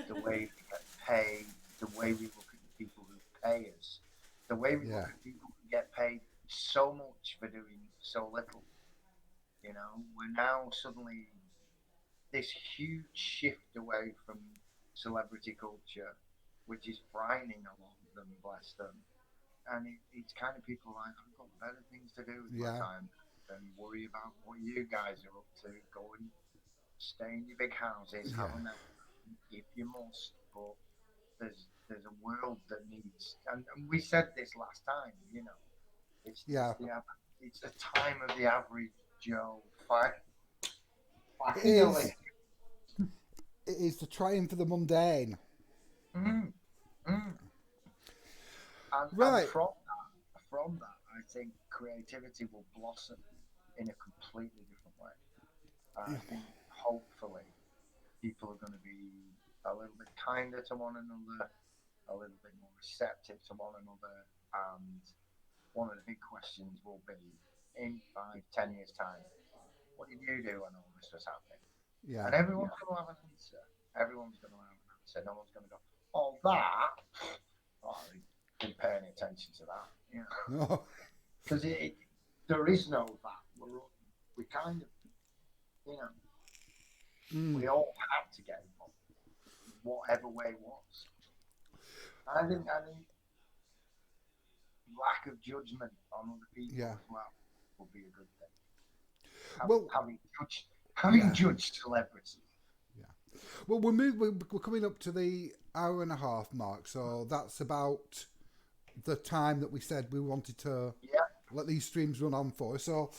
the way we get paid, the way we look at the people who pay us, the way we look yeah, at people who get paid so much for doing so little. We're now suddenly this huge shift away from celebrity culture, which is frightening a lot of them, bless them. And it's kind of people like, I've got better things to do with my yeah, time than worry about what you guys are up to. Go and stay in your big houses, have yeah, a meltdown if you must. But there's a world that needs, and we said this last time. It's yeah. it's the time of the average Joe. It Finally, is. It is the triumph of the mundane. mm, mm. And Right. from that, I think creativity will blossom in a completely different way. I think hopefully people are going to be a little bit kinder to one another, a little bit more receptive to one another, and one of the big questions will be in 5, 10 years' time, what did you do when all this was happening? And Yeah. everyone's going to have an answer. Everyone's going to have an answer. No one's going to go, oh, that. Oh, I didn't pay any attention to that. No. Because there is no that. We kind of, you know, we all had to get involved, whatever way it was. I think lack of judgment on other people Yeah. as well would be a good thing. Having Well. having judged having Yeah. judged celebrity. Yeah. Well, we're coming up to the hour and a half mark, so that's about the time that we said we wanted to Yeah. let these streams run on for. So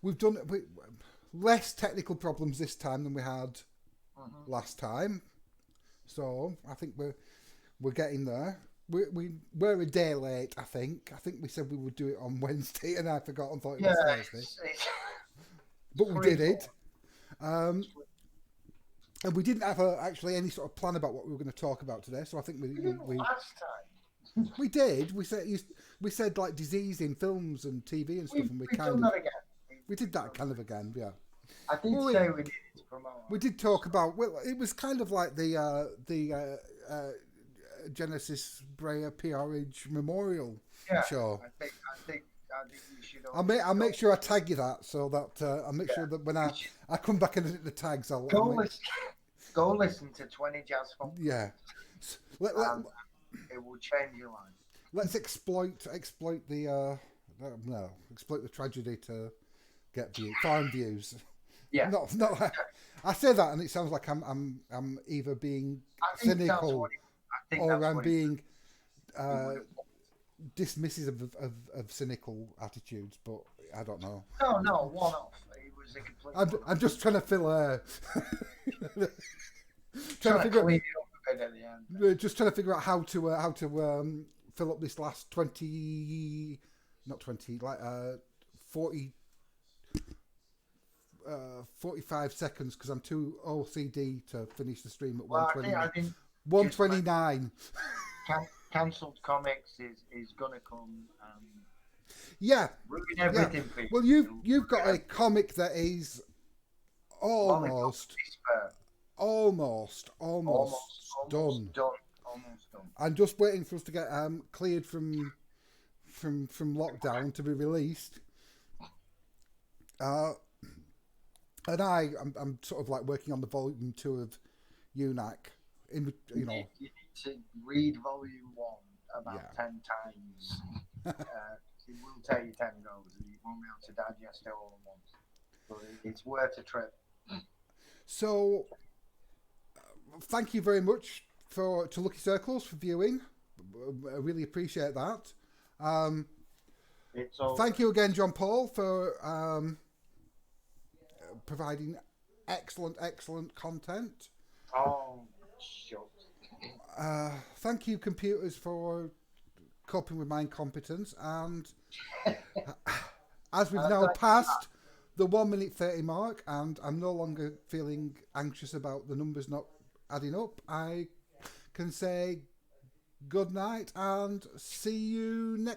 we've done less technical problems this time than we had Hmm. last time. So I think we're getting there. We're a day late. I think we said we would do it on Wednesday, and I forgot and thought it Yeah. was Thursday. It's But we free did fall. it, um, It's free. and we didn't have actually any sort of plan about what we were going to talk about today. So I think we We we, didn't we, last time. we did. We said like disease in films and TV and stuff, We've and we we've kind done of that again. we did We've that done kind that of again. Yeah. again. I did Well, say we needed to promote we our did new talk stuff. about. Well, it was kind of like the Genesis Breyer Peerage Memorial Yeah, Show. I think you should I'll go. make sure I tag you that so that I'll make Yeah, sure that when you should I come back and edit the tags, I'll go make listen. Go listen to 20 jazz funk yeah. tunes, Let, and it will change your life. let's exploit the no exploit the tragedy to get farm views. Yeah, Not. I say that and it sounds like I'm either being I think that's what cynical I think or that's I'm what being he would have. dismissive of cynical attitudes, but I don't know. No, no, one off. It was a complete one I'm off. just trying to fill trying to Trying to figure clean it up a bit at the end. just trying to figure out how to fill up this last 20, not 20, like 40 45 seconds because I'm too OCD to finish the stream at Well, 120 I think 129. cancelled comics is gonna come and Yeah, ruin yeah. everything for you. Well, you've got a comic that is almost almost almost done. done. Almost done. I'm just waiting for us to get cleared from lockdown to be released. And I'm sort of like working on the volume 2 of UNAC. You need to read volume 1 about Yeah. 10 times. It will take you 10 goes, and you won't be able to digest it all at once. But it's worth a trip. So, thank you very much to Lucky Circles for viewing. I really appreciate that. It's all. Thank you again, John Paul, for providing excellent content. Oh, shucks. Thank you, computers, for coping with my incompetence. And as we've now passed the 1 minute 30 mark, and I'm no longer feeling anxious about the numbers not adding up, I can say good night and see you next